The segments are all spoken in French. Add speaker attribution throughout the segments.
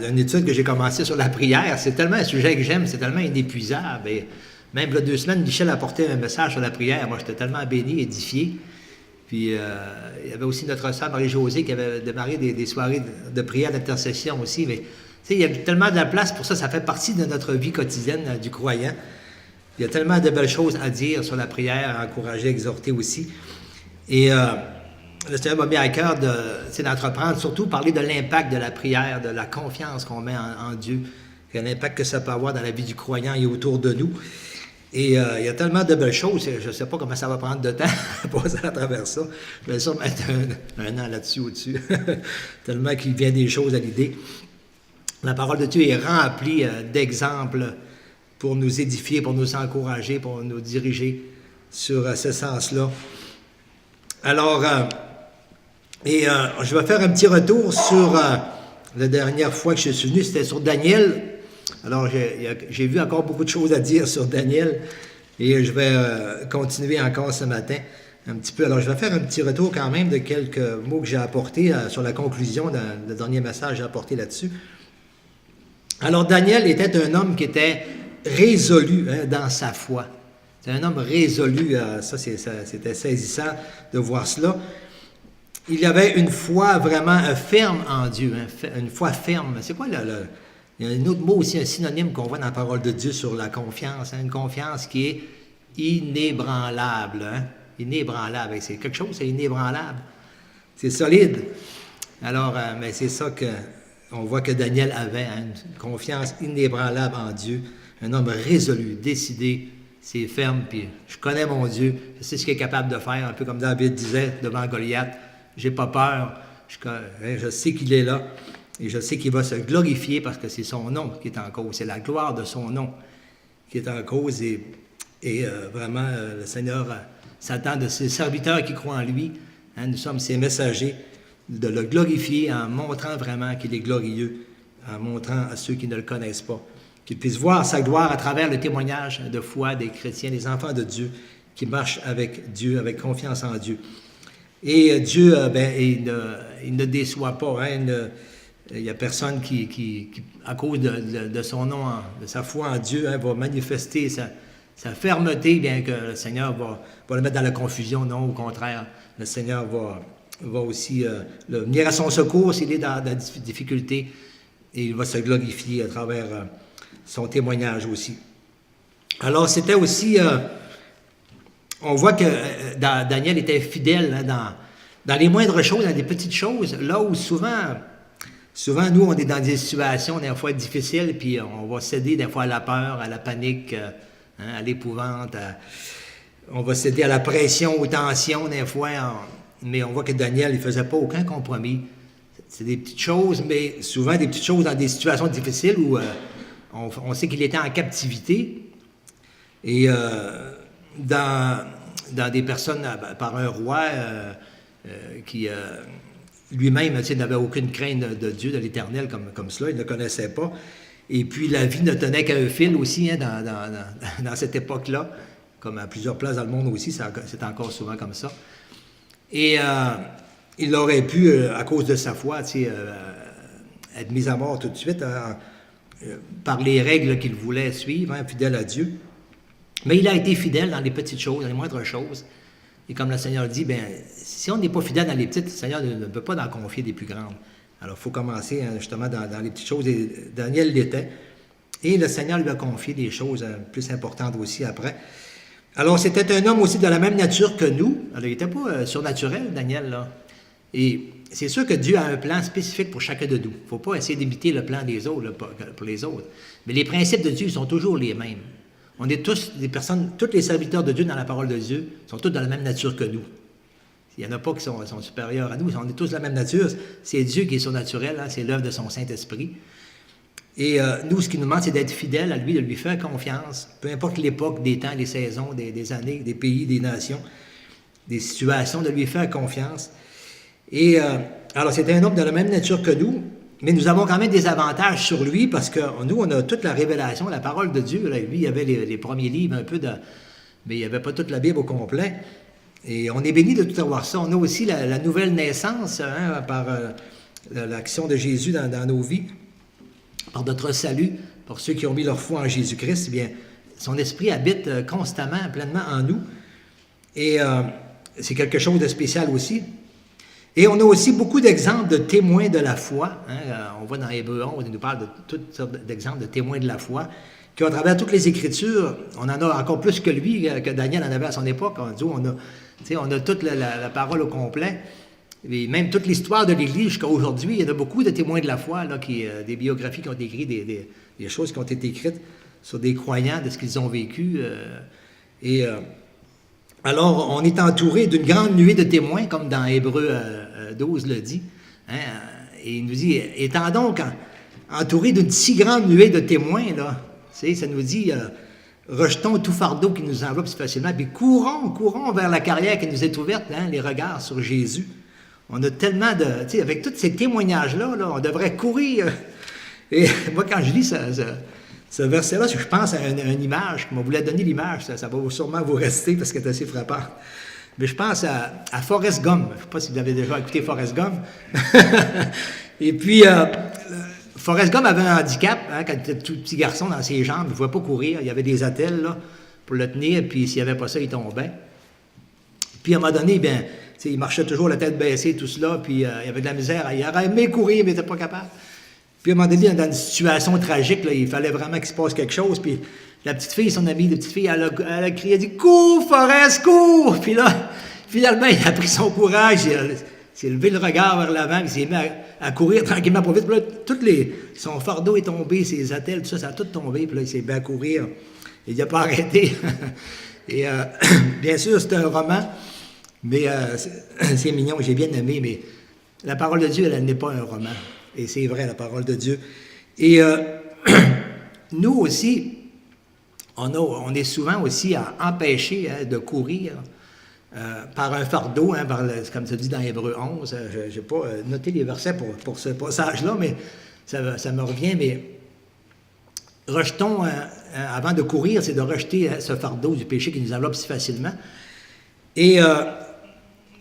Speaker 1: une étude que j'ai commencée sur la prière. C'est tellement un sujet que j'aime, c'est tellement inépuisable. Et même il y a 2 semaines, Michel a apporté un message sur la prière. Moi, j'étais tellement béni, édifié. Puis, il y avait aussi notre sœur Marie-Josée qui avait démarré des soirées de prière, d'intercession aussi. Mais, tu sais, il y a tellement de la place pour ça. Ça fait partie de notre vie quotidienne du croyant. Il y a tellement de belles choses à dire sur la prière, à encourager, à exhorter aussi. Et le Seigneur m'a mis à cœur d'entreprendre, surtout parler de l'impact de la prière, de la confiance qu'on met en Dieu, et l'impact que ça peut avoir dans la vie du croyant et autour de nous. Et il y a tellement de belles choses, je ne sais pas comment ça va prendre de temps à passer à travers ça. Je vais sûrement mettre un an là-dessus, au-dessus, tellement qu'il vient des choses à l'idée. La parole de Dieu est remplie d'exemples pour nous édifier, pour nous encourager, pour nous diriger sur ce sens-là. Alors, je vais faire un petit retour sur la dernière fois que je suis venu, c'était sur Daniel. Alors, j'ai vu encore beaucoup de choses à dire sur Daniel et je vais continuer encore ce matin un petit peu. Alors, je vais faire un petit retour quand même de quelques mots que j'ai apportés sur la conclusion, le dernier message que j'ai apporté là-dessus. Alors, Daniel était un homme qui était résolu dans sa foi. C'est un homme résolu, c'était saisissant de voir cela. Il avait une foi vraiment ferme en Dieu, une foi ferme. C'est quoi il y a un autre mot aussi, un synonyme qu'on voit dans la parole de Dieu sur la confiance, une confiance qui est inébranlable. Inébranlable, c'est quelque chose, c'est inébranlable. C'est solide. Alors, mais c'est ça qu'on voit que Daniel avait, une confiance inébranlable en Dieu, un homme résolu, décidé, c'est ferme, puis je connais mon Dieu, je sais ce qu'il est capable de faire, un peu comme David disait devant Goliath, j'ai pas peur, je sais qu'il est là, et je sais qu'il va se glorifier parce que c'est son nom qui est en cause, c'est la gloire de son nom qui est en cause, et vraiment, le Seigneur s'attend de ses serviteurs qui croient en lui, nous sommes ses messagers, de le glorifier en montrant vraiment qu'il est glorieux, en montrant à ceux qui ne le connaissent pas, qu'ils puissent voir sa gloire à travers le témoignage de foi des chrétiens, des enfants de Dieu, qui marchent avec Dieu, avec confiance en Dieu. Et Dieu, il ne déçoit pas. Il n'y a personne qui, à cause de son nom, de sa foi en Dieu, va manifester sa fermeté, bien que le Seigneur va le mettre dans la confusion. Non, au contraire, le Seigneur va aussi venir à son secours s'il est dans la difficulté, et il va se glorifier à travers son témoignage aussi. Alors, c'était aussi... on voit que Daniel était fidèle dans les moindres choses, dans les petites choses, là où souvent, nous, on est dans des situations des fois difficiles, puis on va céder des fois à la peur, à la panique, à l'épouvante, on va céder à la pression, aux tensions des fois, mais on voit que Daniel, il ne faisait pas aucun compromis. C'est des petites choses, mais souvent des petites choses dans des situations difficiles où on sait qu'il était en captivité, et dans des personnes, par un roi qui lui-même n'avait aucune crainte de Dieu, de l'Éternel comme cela, il ne le connaissait pas. Et puis la vie ne tenait qu'à un fil aussi dans cette époque-là, comme à plusieurs places dans le monde aussi, c'est encore souvent comme ça. Et il aurait pu, à cause de sa foi, être mis à mort tout de suite par les règles qu'il voulait suivre, fidèle à Dieu. Mais il a été fidèle dans les petites choses, dans les moindres choses. Et comme le Seigneur dit, si on n'est pas fidèle dans les petites, le Seigneur ne peut pas en confier des plus grandes. Alors, il faut commencer justement dans les petites choses. Et Daniel l'était. Et le Seigneur lui a confié des choses plus importantes aussi après. Alors, c'était un homme aussi de la même nature que nous. Alors, il n'était pas surnaturel, Daniel, là. Et c'est sûr que Dieu a un plan spécifique pour chacun de nous. Il ne faut pas essayer d'imiter le plan des autres, là, pour les autres. Mais les principes de Dieu sont toujours les mêmes. On est tous des personnes, tous les serviteurs de Dieu dans la parole de Dieu sont tous de la même nature que nous. Il n'y en a pas qui sont supérieurs à nous, on est tous de la même nature. C'est Dieu qui est surnaturel, c'est l'œuvre de son Saint-Esprit. Et nous, ce qui nous demande, c'est d'être fidèles à lui, de lui faire confiance, peu importe l'époque, des temps, des saisons, des années, des pays, des nations, des situations, de lui faire confiance. Et alors, c'était un homme de la même nature que nous, mais nous avons quand même des avantages sur lui parce que nous, on a toute la révélation, la parole de Dieu. Là, lui, il avait les premiers livres un peu mais il n'y avait pas toute la Bible au complet. Et on est béni de tout avoir ça. On a aussi la nouvelle naissance par l'action de Jésus dans nos vies. par notre salut, pour ceux qui ont mis leur foi en Jésus-Christ, eh bien, son esprit habite constamment, pleinement en nous. Et c'est quelque chose de spécial aussi. Et on a aussi beaucoup d'exemples de témoins de la foi. Hein. On voit dans Hébreux 11, il nous parle de toutes sortes d'exemples de témoins de la foi, qui, à travers toutes les Écritures, on en a encore plus que lui, que Daniel en avait à son époque. On a toute la parole au complet. Et même toute l'histoire de l'Église jusqu'à aujourd'hui, il y en a beaucoup de témoins de la foi, là, des biographies qui ont écrit, des choses qui ont été écrites sur des croyants, de ce qu'ils ont vécu. Alors, on est entouré d'une grande nuée de témoins, comme dans Hébreux 12 le dit. Hein, et il nous dit, étant donc entouré d'une si grande nuée de témoins, là, ça nous dit, rejetons tout fardeau qui nous enveloppe si facilement, puis courons vers la carrière qui nous est ouverte, hein, les regards sur Jésus. On a tellement de... Tu sais, avec tous ces témoignages-là, là, on devrait courir. Et moi, quand je lis ce verset-là, je pense à une image, qu'on voulait donner l'image, ça va sûrement vous rester parce qu'elle est assez frappante. Mais je pense à Forrest Gump. Je ne sais pas si vous avez déjà écouté Forrest Gump. Et puis, Forrest Gump avait un handicap, hein, quand il était tout petit garçon dans ses jambes, il ne pouvait pas courir. Il y avait des attelles là, pour le tenir, puis s'il n'y avait pas ça, il tombait. Puis à un moment donné, bien, il marchait toujours la tête baissée, tout cela, puis il avait de la misère. Il aurait aimé courir, mais il n'était pas capable. Puis à un moment donné, dans une situation tragique, là, il fallait vraiment qu'il se passe quelque chose. Puis la petite fille, son amie de petite fille, elle a crié, elle a dit « Cours, Forrest, cours! » Puis là, finalement, il a pris son courage, il s'est levé le regard vers l'avant, puis il s'est mis à courir tranquillement pour vite. Puis là, son fardeau est tombé, ses attelles, tout ça, ça a tout tombé. Puis là, il s'est mis à courir. Il n'a pas arrêté. Et bien sûr, c'est un roman. Mais c'est mignon, j'ai bien aimé, mais la parole de Dieu, elle n'est pas un roman. Et c'est vrai, la parole de Dieu. Et nous aussi, on est souvent aussi à empêcher de courir par un fardeau, hein, comme ça dit dans Hébreux 11. Je n'ai pas noté les versets pour ce passage-là, mais ça me revient. Mais rejetons, avant de courir, c'est de rejeter ce fardeau du péché qui nous enveloppe si facilement. Et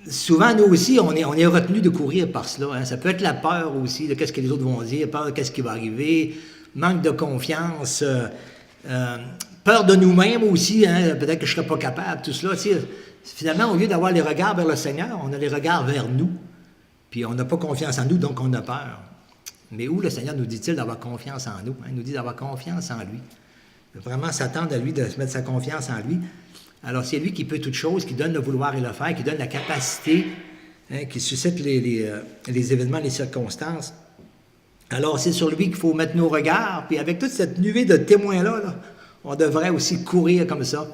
Speaker 1: souvent, nous aussi, on est retenu de courir par cela. Hein. Ça peut être la peur aussi de qu'est-ce que les autres vont dire, peur de qu'est-ce qui va arriver, manque de confiance, peur de nous-mêmes aussi, hein, peut-être que je ne serai pas capable, tout cela. Finalement, au lieu d'avoir les regards vers le Seigneur, on a les regards vers nous. Puis on n'a pas confiance en nous, donc on a peur. Mais où le Seigneur nous dit-il d'avoir confiance en nous? Hein? Il nous dit d'avoir confiance en lui. De vraiment s'attendre à lui, de se mettre sa confiance en lui. Alors, c'est lui qui peut toutes choses, qui donne le vouloir et le faire, qui donne la capacité, hein, qui suscite les événements, les circonstances. Alors, c'est sur lui qu'il faut mettre nos regards. Puis avec toute cette nuée de témoins-là, là, on devrait aussi courir comme ça.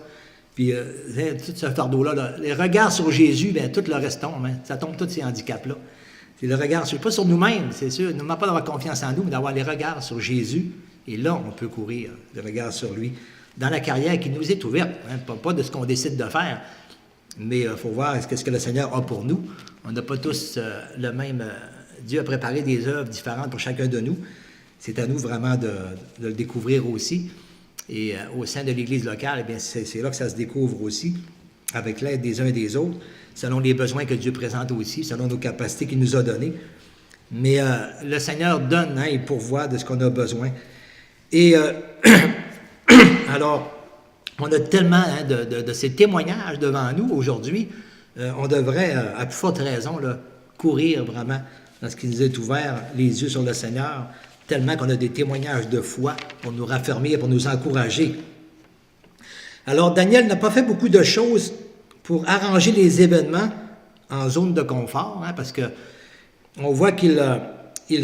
Speaker 1: Puis tout ce fardeau-là, les regards sur Jésus, bien, tout le reste tombe. Hein, ça tombe tous ces handicaps-là. C'est le regard, pas sur nous-mêmes, c'est sûr. Non pas d'avoir confiance en nous, mais d'avoir les regards sur Jésus. Et là, on peut courir, les regards sur lui. Dans la carrière qui nous est ouverte, hein, pas de ce qu'on décide de faire, mais il faut voir ce que le Seigneur a pour nous. On n'a pas tous le même... Dieu a préparé des œuvres différentes pour chacun de nous. C'est à nous vraiment de le découvrir aussi. Et au sein de l'Église locale, eh bien, c'est là que ça se découvre aussi, avec l'aide des uns et des autres, selon les besoins que Dieu présente aussi, selon nos capacités qu'il nous a données. Mais le Seigneur donne, hein, il pourvoit de ce qu'on a besoin. Et... Alors, on a tellement, hein, de ces témoignages devant nous aujourd'hui, on devrait, à plus forte raison, là, courir vraiment dans ce qui nous est ouvert, les yeux sur le Seigneur, tellement qu'on a des témoignages de foi pour nous raffermir, pour nous encourager. Alors, Daniel n'a pas fait beaucoup de choses pour arranger les événements en zone de confort, hein, parce que on voit qu'il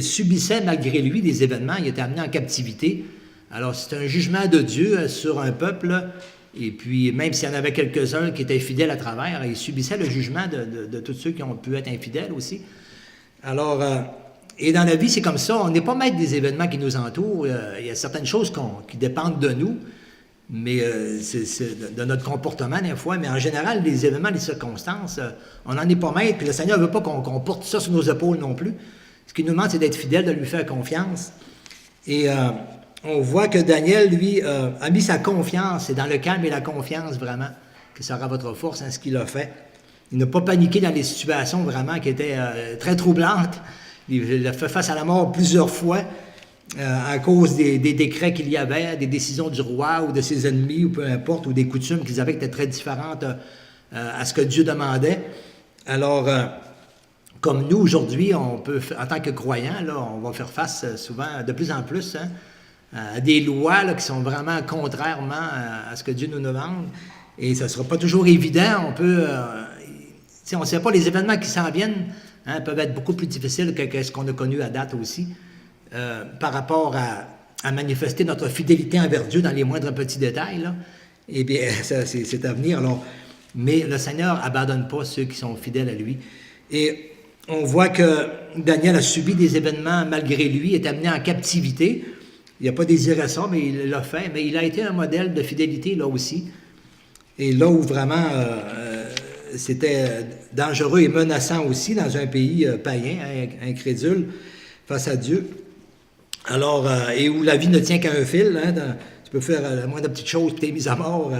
Speaker 1: subissait malgré lui des événements, il était amené en captivité. Alors, c'est un jugement de Dieu sur un peuple, et puis même s'il y en avait quelques-uns qui étaient fidèles à travers, il subissait le jugement de tous ceux qui ont pu être infidèles aussi. Alors, et dans la vie, c'est comme ça, on n'est pas maître des événements qui nous entourent, il y a certaines choses qui dépendent de nous, mais c'est de notre comportement des fois, mais en général, les événements, les circonstances, on n'en est pas maître, puis le Seigneur ne veut pas qu'on porte ça sur nos épaules non plus. Ce qu'il nous demande, c'est d'être fidèle, de lui faire confiance. Et... on voit que Daniel, lui, a mis sa confiance, c'est dans le calme et la confiance, vraiment, que ça sera votre force, hein, ce qu'il a fait. Il n'a pas paniqué dans les situations, vraiment, qui étaient très troublantes. Il a fait face à la mort plusieurs fois, à cause des décrets qu'il y avait, des décisions du roi ou de ses ennemis, ou peu importe, ou des coutumes qu'ils avaient qui étaient très différentes à ce que Dieu demandait. Alors, comme nous, aujourd'hui, on peut, en tant que croyants, là, on va faire face souvent, de plus en plus, hein, à des lois là, qui sont vraiment contrairement à ce que Dieu nous demande. Et ce ne sera pas toujours évident. On peut... on ne sait pas, les événements qui s'en viennent hein, peuvent être beaucoup plus difficiles que ce qu'on a connu à date aussi, par rapport à manifester notre fidélité envers Dieu dans les moindres petits détails. Là. Eh bien, c'est à venir. Alors, mais le Seigneur n'abandonne pas ceux qui sont fidèles à lui. Et on voit que Daniel a subi des événements malgré lui, est amené en captivité. Il n'a pas désiré ça, mais il l'a fait. Mais il a été un modèle de fidélité là aussi. Et là où vraiment c'était dangereux et menaçant aussi dans un pays païen, incrédule, face à Dieu. Alors, et où la vie ne tient qu'à un fil, hein, tu peux faire la moindre petite chose, puis tu es mis à mort,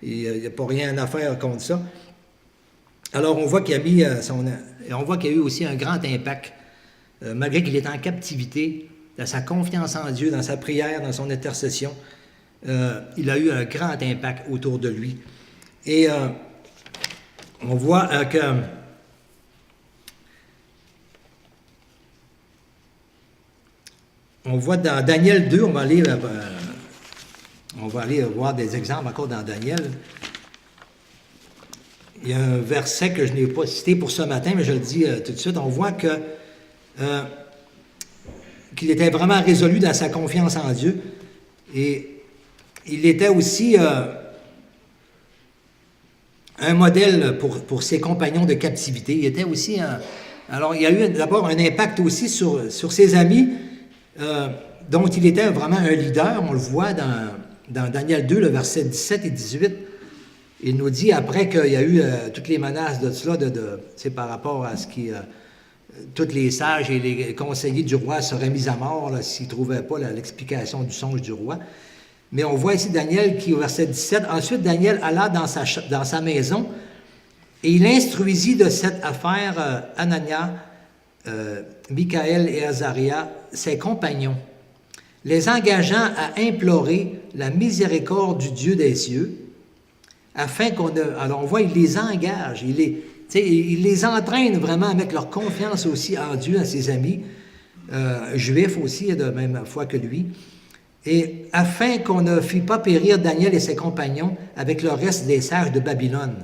Speaker 1: et il n'y a pas rien à faire contre ça. Alors, on voit qu'il a mis on voit qu'il y a eu aussi un grand impact, malgré qu'il est en captivité, dans sa confiance en Dieu, dans sa prière, dans son intercession. Il a eu un grand impact autour de lui. Et on voit que on voit dans Daniel 2, on va aller voir des exemples encore dans Daniel. Il y a un verset que je n'ai pas cité pour ce matin, mais je le dis tout de suite. On voit qu'il était vraiment résolu dans sa confiance en Dieu. Et il était aussi un modèle pour ses compagnons de captivité. Il était aussi alors, il y a eu d'abord un impact aussi sur ses amis, dont il était vraiment un leader. On le voit dans Daniel 2, le verset 17 et 18. Il nous dit, après qu'il y a eu toutes les menaces de cela, c'est par rapport à ce qui... tous les sages et les conseillers du roi seraient mis à mort s'ils ne trouvaient pas l'explication du songe du roi. Mais on voit ici Daniel qui, au verset 17, « Ensuite Daniel alla dans sa maison et il instruisit de cette affaire Anania, Michaël et Azaria, ses compagnons, les engageant à implorer la miséricorde du Dieu des cieux, afin qu'on... Alors on voit, il les engage, il les entraîne vraiment à mettre leur confiance aussi en Dieu, à ses amis, juifs aussi, de même foi que lui, et afin qu'on ne fît pas périr Daniel et ses compagnons avec le reste des sages de Babylone,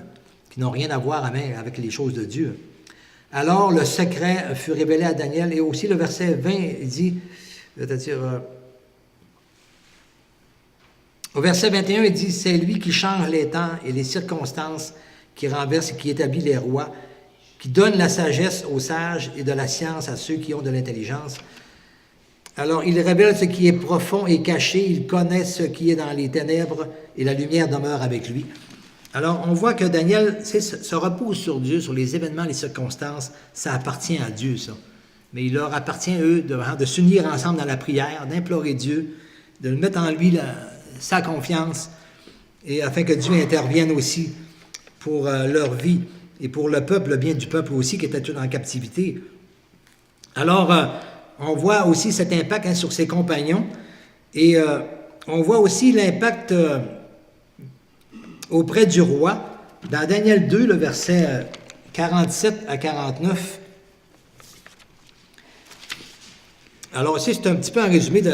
Speaker 1: qui n'ont rien à voir avec les choses de Dieu. Alors le secret fut révélé à Daniel, et aussi le verset 20 dit, c'est-à-dire... Au verset 21, il dit, « C'est lui qui change les temps et les circonstances, qui renverse et qui établit les rois, qui donne la sagesse aux sages et de la science à ceux qui ont de l'intelligence. Alors, il révèle ce qui est profond et caché, il connaît ce qui est dans les ténèbres, et la lumière demeure avec lui. » Alors, on voit que Daniel se repose sur Dieu, sur les événements, les circonstances, ça appartient à Dieu, ça. Mais il leur appartient, eux, de s'unir ensemble dans la prière, d'implorer Dieu, de mettre en lui sa confiance, et afin que Dieu intervienne aussi pour leur vie et pour le peuple, le bien du peuple aussi qui était tout en captivité. Alors, on voit aussi cet impact sur ses compagnons, et on voit aussi l'impact auprès du roi. Dans Daniel 2, le verset 47 à 49, alors ici, c'est un petit peu un résumé du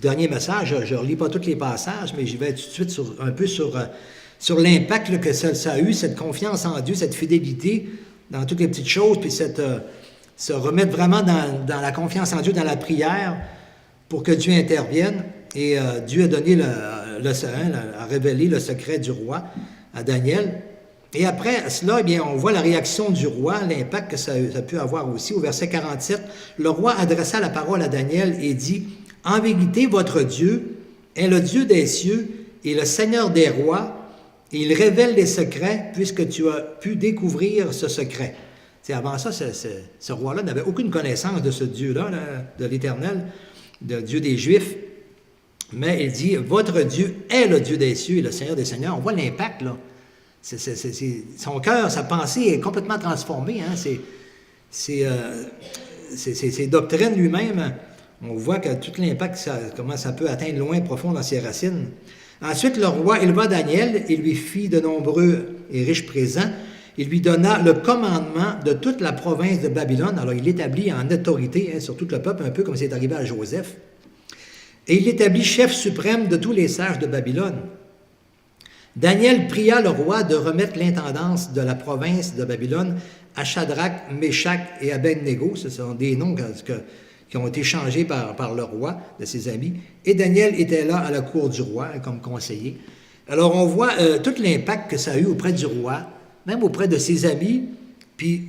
Speaker 1: dernier message. Je ne relis pas tous les passages, mais j'y vais tout de suite un peu sur l'impact que ça a eu, cette confiance en Dieu, cette fidélité dans toutes les petites choses, puis se remettre vraiment dans la confiance en Dieu, dans la prière, pour que Dieu intervienne. Et Dieu a donné a révélé le secret du roi à Daniel. Et après cela, eh bien, on voit la réaction du roi, l'impact que ça a pu avoir aussi. Au verset 47, le roi adressa la parole à Daniel et dit, « En vérité, votre Dieu est le Dieu des cieux et le Seigneur des rois, et il révèle les secrets puisque tu as pu découvrir ce secret. » Avant ça, ce roi-là n'avait aucune connaissance de ce Dieu-là, de l'Éternel, de Dieu des Juifs. Mais il dit, « Votre Dieu est le Dieu des cieux et le Seigneur des seigneurs. » On voit l'impact, là. Son cœur, sa pensée est complètement transformée. Hein? Ses doctrines lui-même On voit que tout l'impact, comment ça peut atteindre loin profond dans ses racines. Ensuite, le roi éleva Daniel et lui fit de nombreux et riches présents. Il lui donna le commandement de toute la province de Babylone. Alors, il l'établit en autorité sur tout le peuple, un peu comme c'est arrivé à Joseph. Et il l'établit chef suprême de tous les sages de Babylone. Daniel pria le roi de remettre l'intendance de la province de Babylone à Shadrach, Meshach et Abednego. Ce sont des noms qui ont été changés par le roi, de ses amis. Et Daniel était là à la cour du roi comme conseiller. Alors, on voit tout l'impact que ça a eu auprès du roi, même auprès de ses amis, puis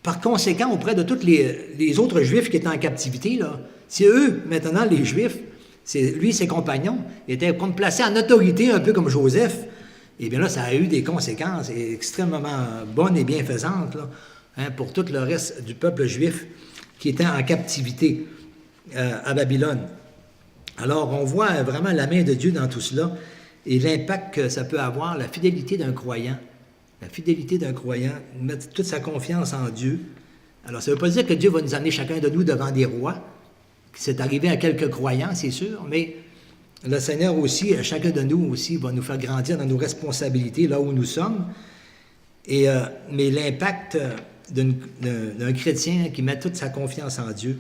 Speaker 1: par conséquent auprès de tous les autres Juifs qui étaient en captivité. Là. C'est eux, maintenant, les Juifs, lui et ses compagnons, étaient comme placés en autorité, un peu comme Joseph. Et bien là, ça a eu des conséquences extrêmement bonnes et bienfaisantes là, pour tout le reste du peuple juif qui était en captivité à Babylone. Alors, on voit vraiment la main de Dieu dans tout cela et l'impact que ça peut avoir, la fidélité d'un croyant. La fidélité d'un croyant, mettre toute sa confiance en Dieu. Alors, ça ne veut pas dire que Dieu va nous amener chacun de nous devant des rois. C'est arrivé à quelques croyants, c'est sûr, mais le Seigneur aussi, chacun de nous aussi, va nous faire grandir dans nos responsabilités, là où nous sommes. Mais l'impact d'un chrétien qui met toute sa confiance en Dieu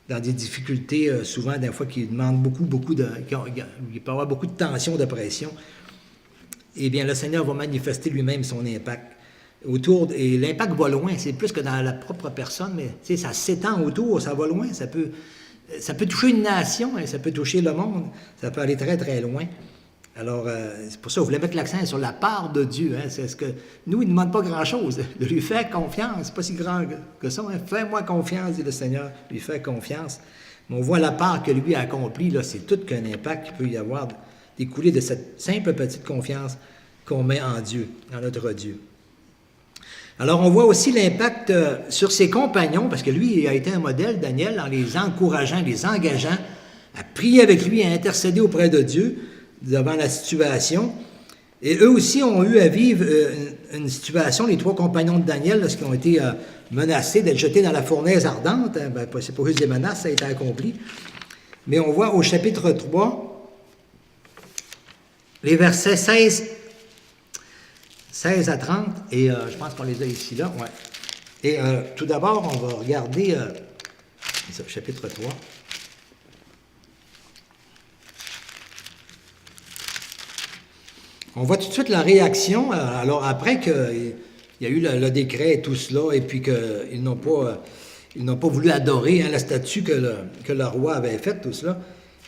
Speaker 1: dans des difficultés, souvent, des fois, qui demandent il peut avoir beaucoup de tension, de pression, eh bien, le Seigneur va manifester lui-même son impact. Et l'impact va loin, c'est plus que dans la propre personne, mais ça s'étend autour, ça va loin, ça peut toucher une nation, ça peut toucher le monde, ça peut aller très, très loin. Alors, c'est pour ça qu'on voulait mettre l'accent sur la part de Dieu. C'est ce que nous, il ne demande pas grand-chose. De lui faire confiance, c'est pas si grand que ça. Fais-moi confiance, dit le Seigneur, lui faire confiance. Mais on voit la part que lui a accomplie, là, c'est tout qu'un impact qu'il peut y avoir découlé de cette simple petite confiance qu'on met en Dieu, en notre Dieu. Alors, on voit aussi l'impact sur ses compagnons, parce que lui, il a été un modèle, Daniel, en les encourageant, les engageant à prier avec lui, à intercéder auprès de Dieu devant la situation. Et eux aussi ont eu à vivre une situation, les 3 compagnons de Daniel, lorsqu'ils ont été menacés d'être jetés dans la fournaise ardente. C'est pas juste des menaces, ça a été accompli. Mais on voit au chapitre 3, les versets 16 à 30, et je pense qu'on les a ici, là. Ouais. Et tout d'abord, on va regarder chapitre 3. On voit tout de suite la réaction, alors après qu'il y a eu le décret et tout cela, et puis qu'ils n'ont pas voulu adorer la statue que le roi avait faite, tout cela.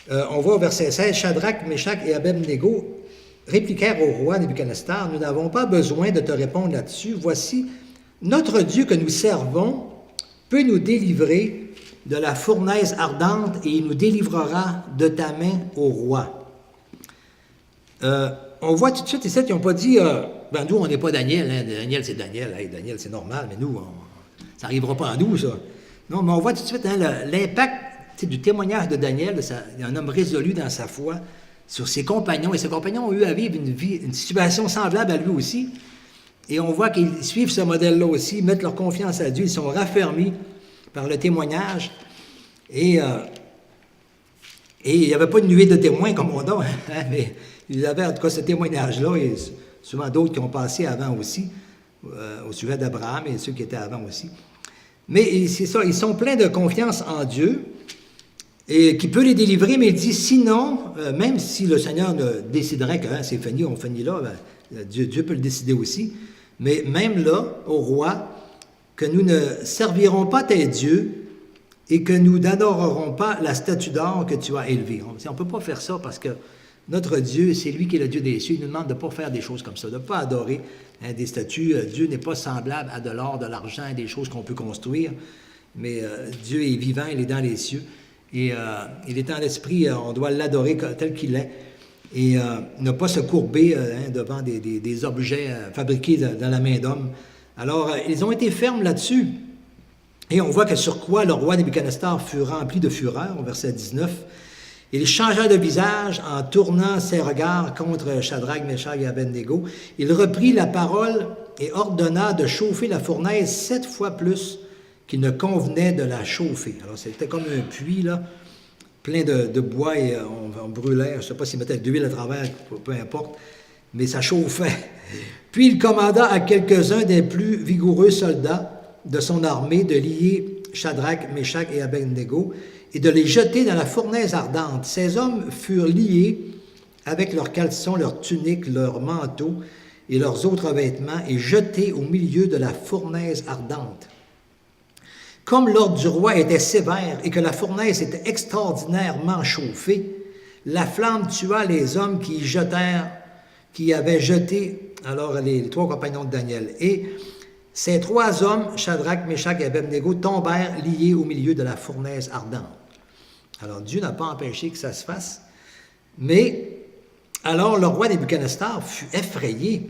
Speaker 1: On voit au verset 16, « Shadrach, Meshach et Abednego répliquèrent au roi Nebuchadnezzar, « Nous n'avons pas besoin de te répondre là-dessus. Voici, notre Dieu que nous servons peut nous délivrer de la fournaise ardente et il nous délivrera de ta main au roi. » On voit tout de suite ici, ils n'ont pas dit, nous, on n'est pas Daniel, Daniel, c'est Daniel, Daniel, c'est normal, mais nous, ça n'arrivera pas à nous, ça. Non, mais on voit tout de suite l'impact du témoignage de Daniel, un homme résolu dans sa foi, sur ses compagnons, et ses compagnons ont eu à vivre une situation semblable à lui aussi. Et on voit qu'ils suivent ce modèle-là aussi, mettent leur confiance à Dieu, ils sont raffermis par le témoignage. Et il n'y avait pas de nuée de témoins comme on a, mais ils avaient en tout cas ce témoignage-là, et souvent d'autres qui ont passé avant aussi, au sujet d'Abraham et ceux qui étaient avant aussi. Mais c'est ça, ils sont pleins de confiance en Dieu, et qui peut les délivrer, mais il dit sinon, même si le Seigneur déciderait que c'est fini, on finit là, Dieu peut le décider aussi, mais même là, au roi, que nous ne servirons pas tes dieux, et que nous n'adorerons pas la statue d'or que tu as élevée. On ne peut pas faire ça parce que notre Dieu, c'est lui qui est le Dieu des cieux. Il nous demande de ne pas faire des choses comme ça, de ne pas adorer des statues. Dieu n'est pas semblable à de l'or, de l'argent, des choses qu'on peut construire. Mais Dieu est vivant, il est dans les cieux. Et il est en esprit, on doit l'adorer tel qu'il est. Et ne pas se courber devant des objets fabriqués dans la main d'homme. Alors, ils ont été fermes là-dessus. Et on voit que sur quoi le roi Nebuchadnezzar fut rempli de fureur, au verset 19. Il changea de visage en tournant ses regards contre Shadrach, Meshach et Abednego. Il reprit la parole et ordonna de chauffer la fournaise 7 fois plus qu'il ne convenait de la chauffer. Alors c'était comme un puits, là, plein de bois et on brûlait, je ne sais pas s'ils mettaient de l'huile à travers, peu importe, mais ça chauffait. Puis il commanda à quelques-uns des plus vigoureux soldats de son armée de lier Shadrach, Meshach et Abednego et de les jeter dans la fournaise ardente. Ces hommes furent liés avec leurs caleçons, leurs tuniques, leurs manteaux et leurs autres vêtements et jetés au milieu de la fournaise ardente. Comme l'ordre du roi était sévère et que la fournaise était extraordinairement chauffée, la flamme tua les hommes qui avaient jeté alors les trois compagnons de Daniel. Et ces trois hommes, Shadrach, Meshach et Abednego, tombèrent liés au milieu de la fournaise ardente. Alors Dieu n'a pas empêché que ça se fasse, mais alors le roi Nebuchadnezzar fut effrayé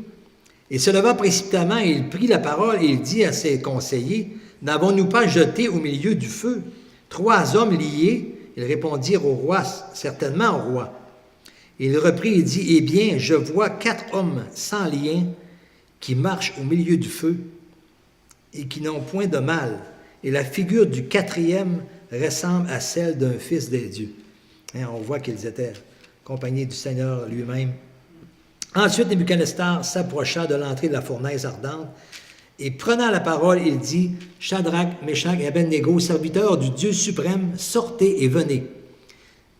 Speaker 1: et se leva précipitamment et il prit la parole et il dit à ses conseillers, « N'avons-nous pas jeté au milieu du feu trois hommes liés? » Ils répondirent au roi, « Certainement au roi. » Il reprit et dit, « Eh bien, je vois 4 hommes sans lien qui marchent au milieu du feu et qui n'ont point de mal. Et la figure du 4e ressemble à celle d'un fils des dieux. » On voit qu'ils étaient accompagnés du Seigneur lui-même. Ensuite, Nebuchadnezzar s'approcha de l'entrée de la fournaise ardente et prenant la parole, il dit, « Shadrach, Meshach et Abednego, serviteurs du Dieu suprême, sortez et venez. »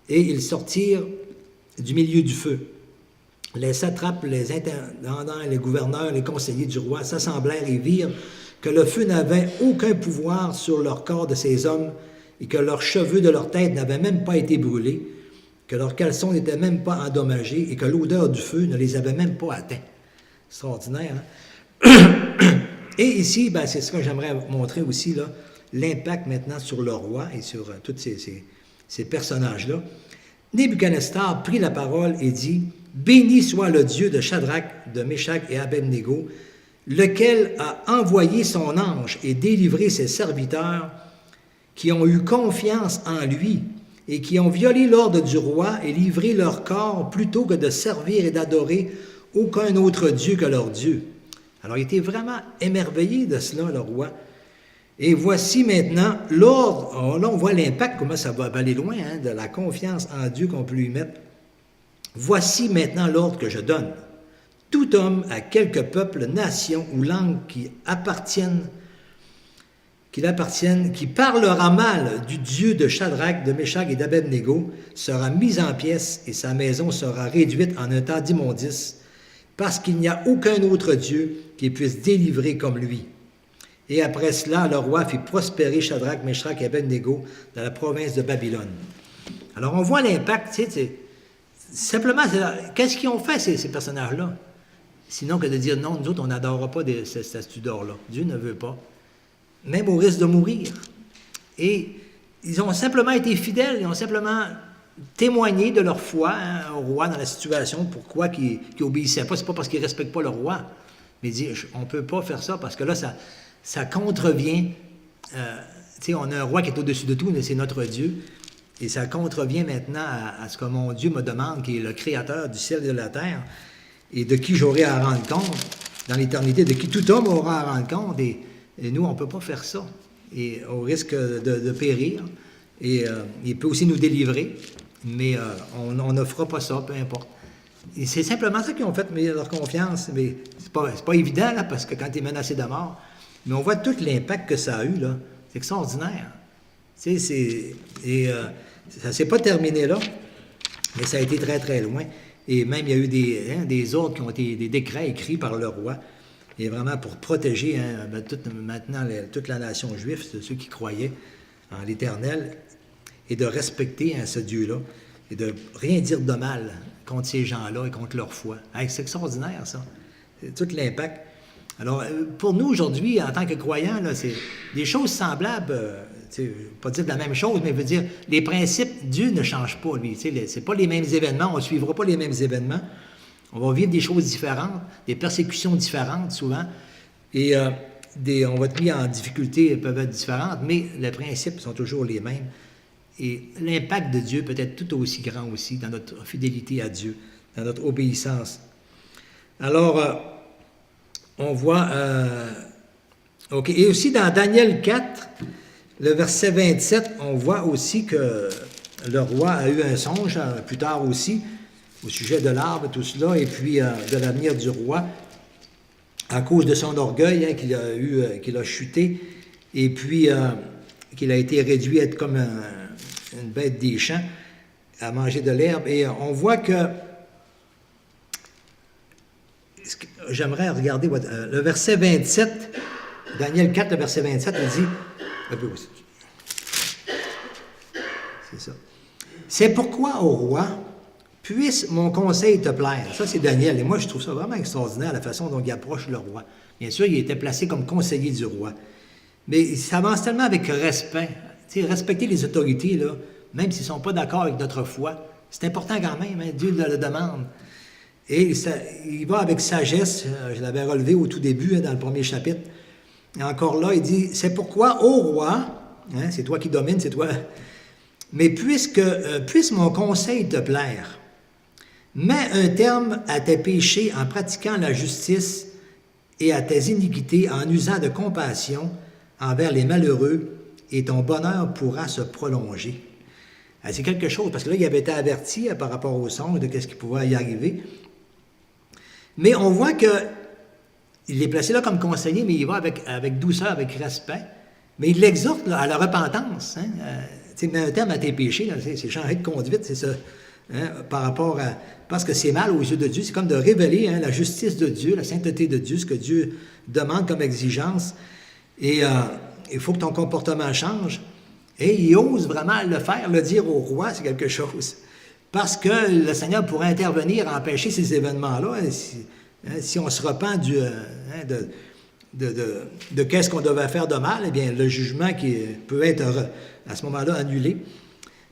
Speaker 1: Et ils sortirent du milieu du feu. Les satrapes, les intendants, les gouverneurs, les conseillers du roi s'assemblèrent et virent que le feu n'avait aucun pouvoir sur leur corps de ces hommes et que leurs cheveux de leur tête n'avaient même pas été brûlés, que leurs caleçons n'étaient même pas endommagés et que l'odeur du feu ne les avait même pas atteints. Extraordinaire, hein? Et ici, c'est ce que j'aimerais montrer aussi, là, l'impact maintenant sur le roi et sur tous ces personnages-là. Nebuchadnezzar prit la parole et dit, « Béni soit le Dieu de Shadrach, de Meshach et Abednego, lequel a envoyé son ange et délivré ses serviteurs qui ont eu confiance en lui et qui ont violé l'ordre du roi et livré leur corps plutôt que de servir et d'adorer aucun autre Dieu que leur Dieu. » Alors, il était vraiment émerveillé de cela, le roi. Et voici maintenant l'ordre. Alors là, on voit l'impact, comment ça va aller loin, hein, de la confiance en Dieu qu'on peut lui mettre. Voici maintenant l'ordre que je donne. Tout homme à quelque peuple, nation ou langue qui parlera mal du Dieu de Shadrach, de Meshach et d'Abednego sera mis en pièces et sa maison sera réduite en un tas d'immondice, parce qu'il n'y a aucun autre Dieu qui puisse délivrer comme lui. Et après cela, le roi fit prospérer Shadrach, Meshach et Abednego dans la province de Babylone. Alors, on voit l'impact, simplement, qu'est-ce qu'ils ont fait, ces personnages-là? Sinon que de dire, non, nous autres, on n'adorera pas cette statue d'or-là. Dieu ne veut pas. Même au risque de mourir. Et ils ont simplement été fidèles, ils ont simplement témoigner de leur foi au roi dans la situation, pourquoi qu'ils n'obéissaient pas. Ce n'est pas parce qu'ils ne respectent pas le roi, mais ils disent, on ne peut pas faire ça, parce que là, ça contrevient. On a un roi qui est au-dessus de tout, mais c'est notre Dieu, et ça contrevient maintenant à ce que mon Dieu me demande, qui est le créateur du ciel et de la terre, et de qui j'aurai à rendre compte dans l'éternité, de qui tout homme aura à rendre compte, et nous, on ne peut pas faire ça, et au risque de périr, et il peut aussi nous délivrer, mais on ne fera pas ça, peu importe. Et c'est simplement ça qu'ils ont fait, mais leur confiance. Mais c'est pas évident, là, parce que quand tu es menacé de mort, mais on voit tout l'impact que ça a eu, là. C'est extraordinaire. Ça ne s'est pas terminé là, mais ça a été très, très loin. Et même, il y a eu des ordres qui ont été, des décrets écrits par le roi, et vraiment pour protéger toute la nation juive, ceux qui croyaient en l'Éternel, et de respecter ce Dieu-là, et de rien dire de mal contre ces gens-là et contre leur foi. C'est extraordinaire, ça. C'est tout l'impact. Alors, pour nous, aujourd'hui, en tant que croyants, là, c'est des choses semblables, pas dire de la même chose, mais veut dire, les principes, Dieu ne change pas, lui. C'est pas les mêmes événements, on ne suivra pas les mêmes événements. On va vivre des choses différentes, des persécutions différentes, souvent, et on va être mis en difficulté, peuvent être différentes, mais les principes sont toujours les mêmes. Et l'impact de Dieu peut être tout aussi grand aussi dans notre fidélité à Dieu, dans notre obéissance. Alors, on voit... Et aussi dans Daniel 4, le verset 27, on voit aussi que le roi a eu un songe, plus tard aussi, au sujet de l'arbre, tout cela, et puis de l'avenir du roi, à cause de son orgueil qu'il a chuté, et puis qu'il a été réduit à être comme une bête des champs, à manger de l'herbe. Et on voit que, j'aimerais regarder le verset 27, Daniel 4, le verset 27, il dit, c'est ça. C'est pourquoi, ô roi, puisse mon conseil te plaire. Ça, c'est Daniel. Et moi, je trouve ça vraiment extraordinaire, la façon dont il approche le roi. Bien sûr, il était placé comme conseiller du roi. Mais il s'avance tellement avec respect. Tu sais, respecter les autorités, là, même s'ils ne sont pas d'accord avec notre foi, c'est important quand même. Hein, Dieu le demande. Et il va avec sagesse. Je l'avais relevé au tout début, dans le premier chapitre. Et encore là, il dit, c'est pourquoi, ô roi, hein, c'est toi qui domines, c'est toi. Mais puisse mon conseil te plaire, mets un terme à tes péchés en pratiquant la justice et à tes iniquités en usant de compassion envers les malheureux, et ton bonheur pourra se prolonger. C'est quelque chose, parce que là, il avait été averti par rapport au songe de ce qui pouvait y arriver. Mais on voit qu'il est placé là comme conseiller, mais il va avec douceur, avec respect. Mais il l'exhorte à la repentance. Hein? Mets un terme à tes péchés, c'est changer de conduite, c'est ça. Hein, par rapport à... Parce que c'est mal aux yeux de Dieu, c'est comme de révéler la justice de Dieu, la sainteté de Dieu, ce que Dieu demande comme exigence. Et il faut que ton comportement change. Et il ose vraiment le faire, le dire au roi, c'est quelque chose. Parce que le Seigneur pourrait intervenir, empêcher ces événements-là, si on se repent de qu'est-ce qu'on devait faire de mal, eh bien, le jugement qui peut être à ce moment-là annulé.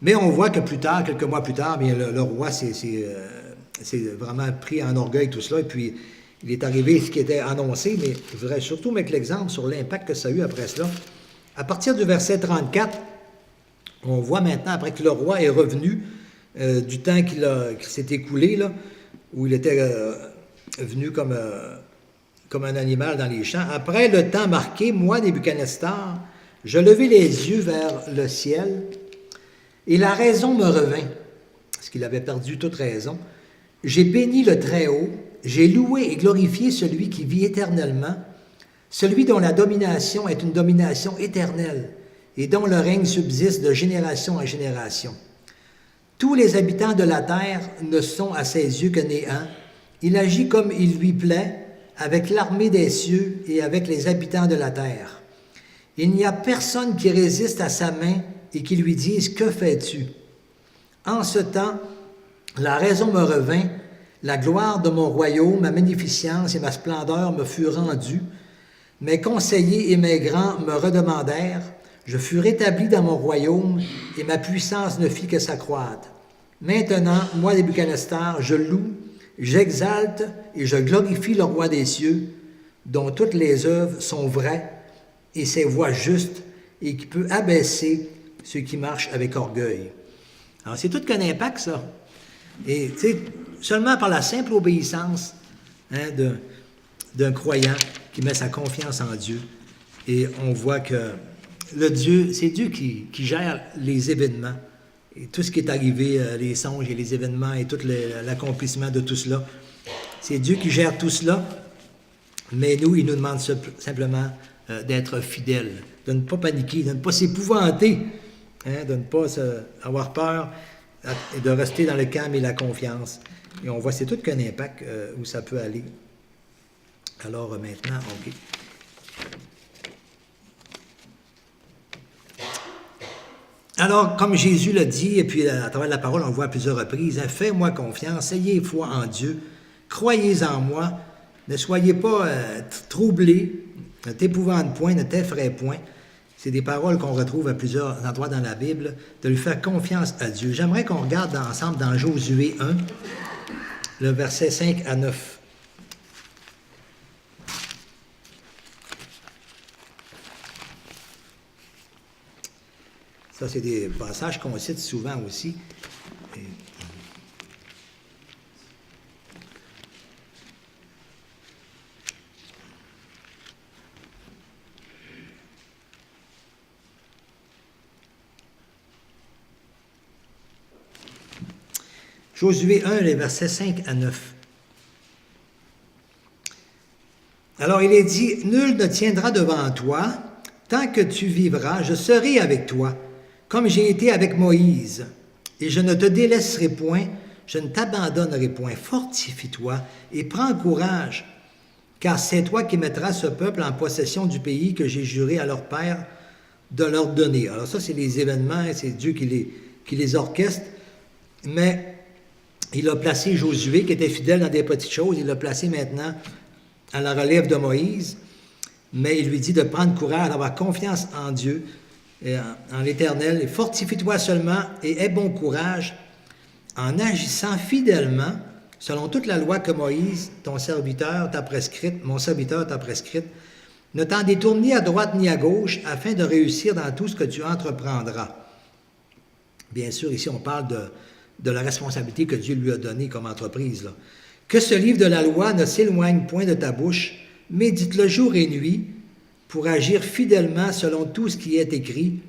Speaker 1: Mais on voit que plus tard, quelques mois plus tard, bien, le roi s'est vraiment pris en orgueil tout cela, et puis il est arrivé ce qui était annoncé, mais je voudrais surtout mettre l'exemple sur l'impact que ça a eu après cela. À partir du verset 34, on voit maintenant, après que le roi est revenu du temps qu'il s'est écoulé, là, où il était venu comme un animal dans les champs. Après le temps marqué, moi, Nebuchadnezzar, je levai les yeux vers le ciel, et la raison me revint, parce qu'il avait perdu toute raison. J'ai béni le Très-Haut, j'ai loué et glorifié celui qui vit éternellement, celui dont la domination est une domination éternelle, et dont le règne subsiste de génération en génération. Tous les habitants de la terre ne sont à ses yeux que néant. Il agit comme il lui plaît, avec l'armée des cieux et avec les habitants de la terre. Il n'y a personne qui résiste à sa main et qui lui dise « Que fais-tu » En ce temps, la raison me revint, la gloire de mon royaume, ma magnificence et ma splendeur me furent rendues. Mes conseillers et mes grands me redemandèrent. Je fus rétabli dans mon royaume et ma puissance ne fit que s'accroître. Maintenant, moi, Nebuchadnezzar, je loue, j'exalte et je glorifie le roi des cieux, dont toutes les œuvres sont vraies et ses voies justes, et qui peut abaisser ceux qui marchent avec orgueil. Alors, c'est tout qu'un impact, ça. Et, tu sais, seulement par la simple obéissance d'un croyant qui met sa confiance en Dieu. Et on voit que c'est Dieu qui gère les événements. Et tout ce qui est arrivé, les songes et les événements et tout l'accomplissement de tout cela. C'est Dieu qui gère tout cela. Mais nous, il nous demande simplement d'être fidèles, de ne pas paniquer, de ne pas s'épouvanter, de ne pas avoir peur et de rester dans le calme et la confiance. Et on voit, c'est tout qu'un impact où ça peut aller. Alors maintenant, OK. Alors, comme Jésus l'a dit, et puis à travers la parole, on le voit à plusieurs reprises, « Fais-moi confiance, ayez foi en Dieu, croyez en moi, ne soyez pas troublés, ne t'épouvante point, ne t'effraie point. » C'est des paroles qu'on retrouve à plusieurs endroits dans la Bible, de lui faire confiance à Dieu. J'aimerais qu'on regarde ensemble dans Josué 1, le verset 5 à 9. Ça, c'est des passages qu'on cite souvent aussi. Josué 1, les versets 5 à 9. Alors il est dit, « Nul ne tiendra devant toi, tant que tu vivras, je serai avec toi, comme j'ai été avec Moïse, et je ne te délaisserai point, je ne t'abandonnerai point. Fortifie-toi et prends courage, car c'est toi qui mettras ce peuple en possession du pays que j'ai juré à leur père de leur donner. » Alors ça, c'est les événements, c'est Dieu qui les orchestre, mais il a placé Josué, qui était fidèle dans des petites choses, il l'a placé maintenant à la relève de Moïse, mais il lui dit de prendre courage, d'avoir confiance en Dieu, et en l'Éternel, et fortifie-toi seulement et aie bon courage en agissant fidèlement selon toute la loi que Moïse, ton serviteur, t'a prescrite, mon serviteur t'a prescrite. Ne t'en détourne ni à droite ni à gauche, afin de réussir dans tout ce que tu entreprendras. Bien sûr, ici, on parle de la responsabilité que Dieu lui a donnée comme entreprise, là. Que ce livre de la loi ne s'éloigne point de ta bouche, médite-le jour et nuit, pour agir fidèlement selon tout ce qui est écrit,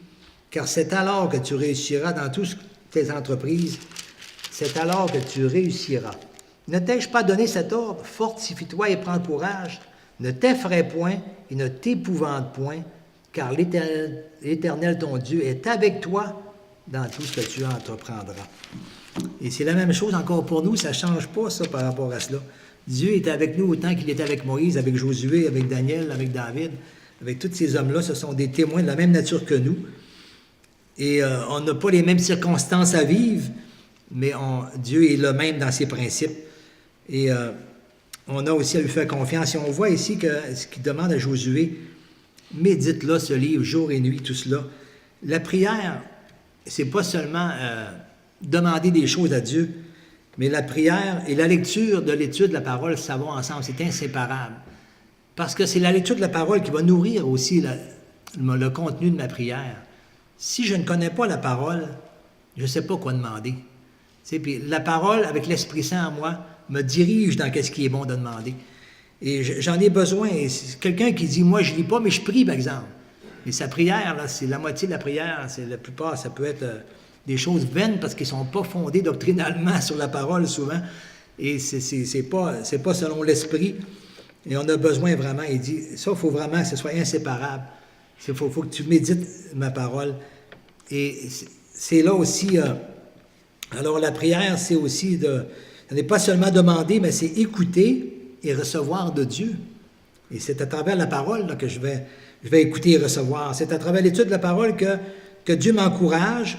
Speaker 1: car c'est alors que tu réussiras dans toutes tes entreprises, c'est alors que tu réussiras. Ne t'ai-je pas donné cet ordre? Fortifie-toi et prends courage. Ne t'effraie point et ne t'épouvante point, car l'Éternel, ton Dieu, est avec toi dans tout ce que tu entreprendras. Et c'est la même chose encore pour nous, ça ne change pas ça par rapport à cela. Dieu est avec nous autant qu'il était avec Moïse, avec Josué, avec Daniel, avec David, avec tous ces hommes-là. Ce sont des témoins de la même nature que nous. Et on n'a pas les mêmes circonstances à vivre, mais Dieu est le même dans ses principes. Et on a aussi à lui faire confiance. Et on voit ici que ce qu'il demande à Josué, médite-là ce livre, jour et nuit, tout cela. La prière, c'est pas seulement demander des choses à Dieu, mais la prière et la lecture de l'étude de la parole, ça va ensemble, c'est inséparable. Parce que c'est la lecture de la parole qui va nourrir aussi le contenu de ma prière. Si je ne connais pas la parole, je ne sais pas quoi demander. Puis la parole, avec l'Esprit Saint en moi, me dirige dans ce qui est bon de demander. Et j'en ai besoin. Et quelqu'un qui dit, moi, je ne lis pas, mais je prie, par exemple. Mais sa prière, là, c'est la moitié de la prière. C'est la plupart, ça peut être des choses vaines parce qu'ils ne sont pas fondés doctrinalement sur la parole, souvent. Et c'est pas selon l'Esprit. Et on a besoin vraiment, il dit, ça, il faut vraiment que ce soit inséparable. Il faut que tu médites ma parole. Et c'est là aussi... alors, la prière, c'est aussi ce n'est pas seulement demander, mais c'est écouter et recevoir de Dieu. Et c'est à travers la parole là, que je vais écouter et recevoir. C'est à travers l'étude de la parole que Dieu m'encourage,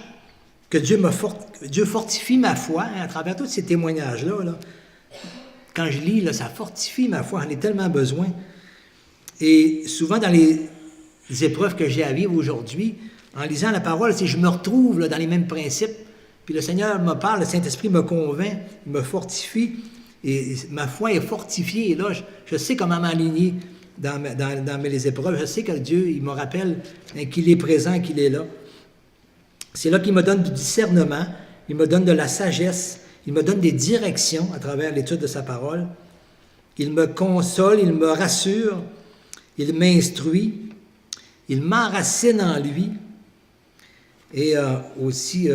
Speaker 1: que Dieu fortifie ma foi, hein, à travers tous ces témoignages-là. Là. Quand je lis, là, ça fortifie ma foi, j'en ai tellement besoin. Et souvent, dans les épreuves que j'ai à vivre aujourd'hui, en lisant la parole, je me retrouve là, dans les mêmes principes. Puis le Seigneur me parle, le Saint-Esprit me convainc, il me fortifie, et ma foi est fortifiée. Et là, je sais comment m'aligner dans mes épreuves. Je sais que Dieu, il me rappelle qu'il est présent, qu'il est là. C'est là qu'il me donne du discernement, il me donne de la sagesse, il me donne des directions à travers l'étude de sa parole. Il me console, il me rassure, il m'instruit, il m'enracine en lui. Et aussi...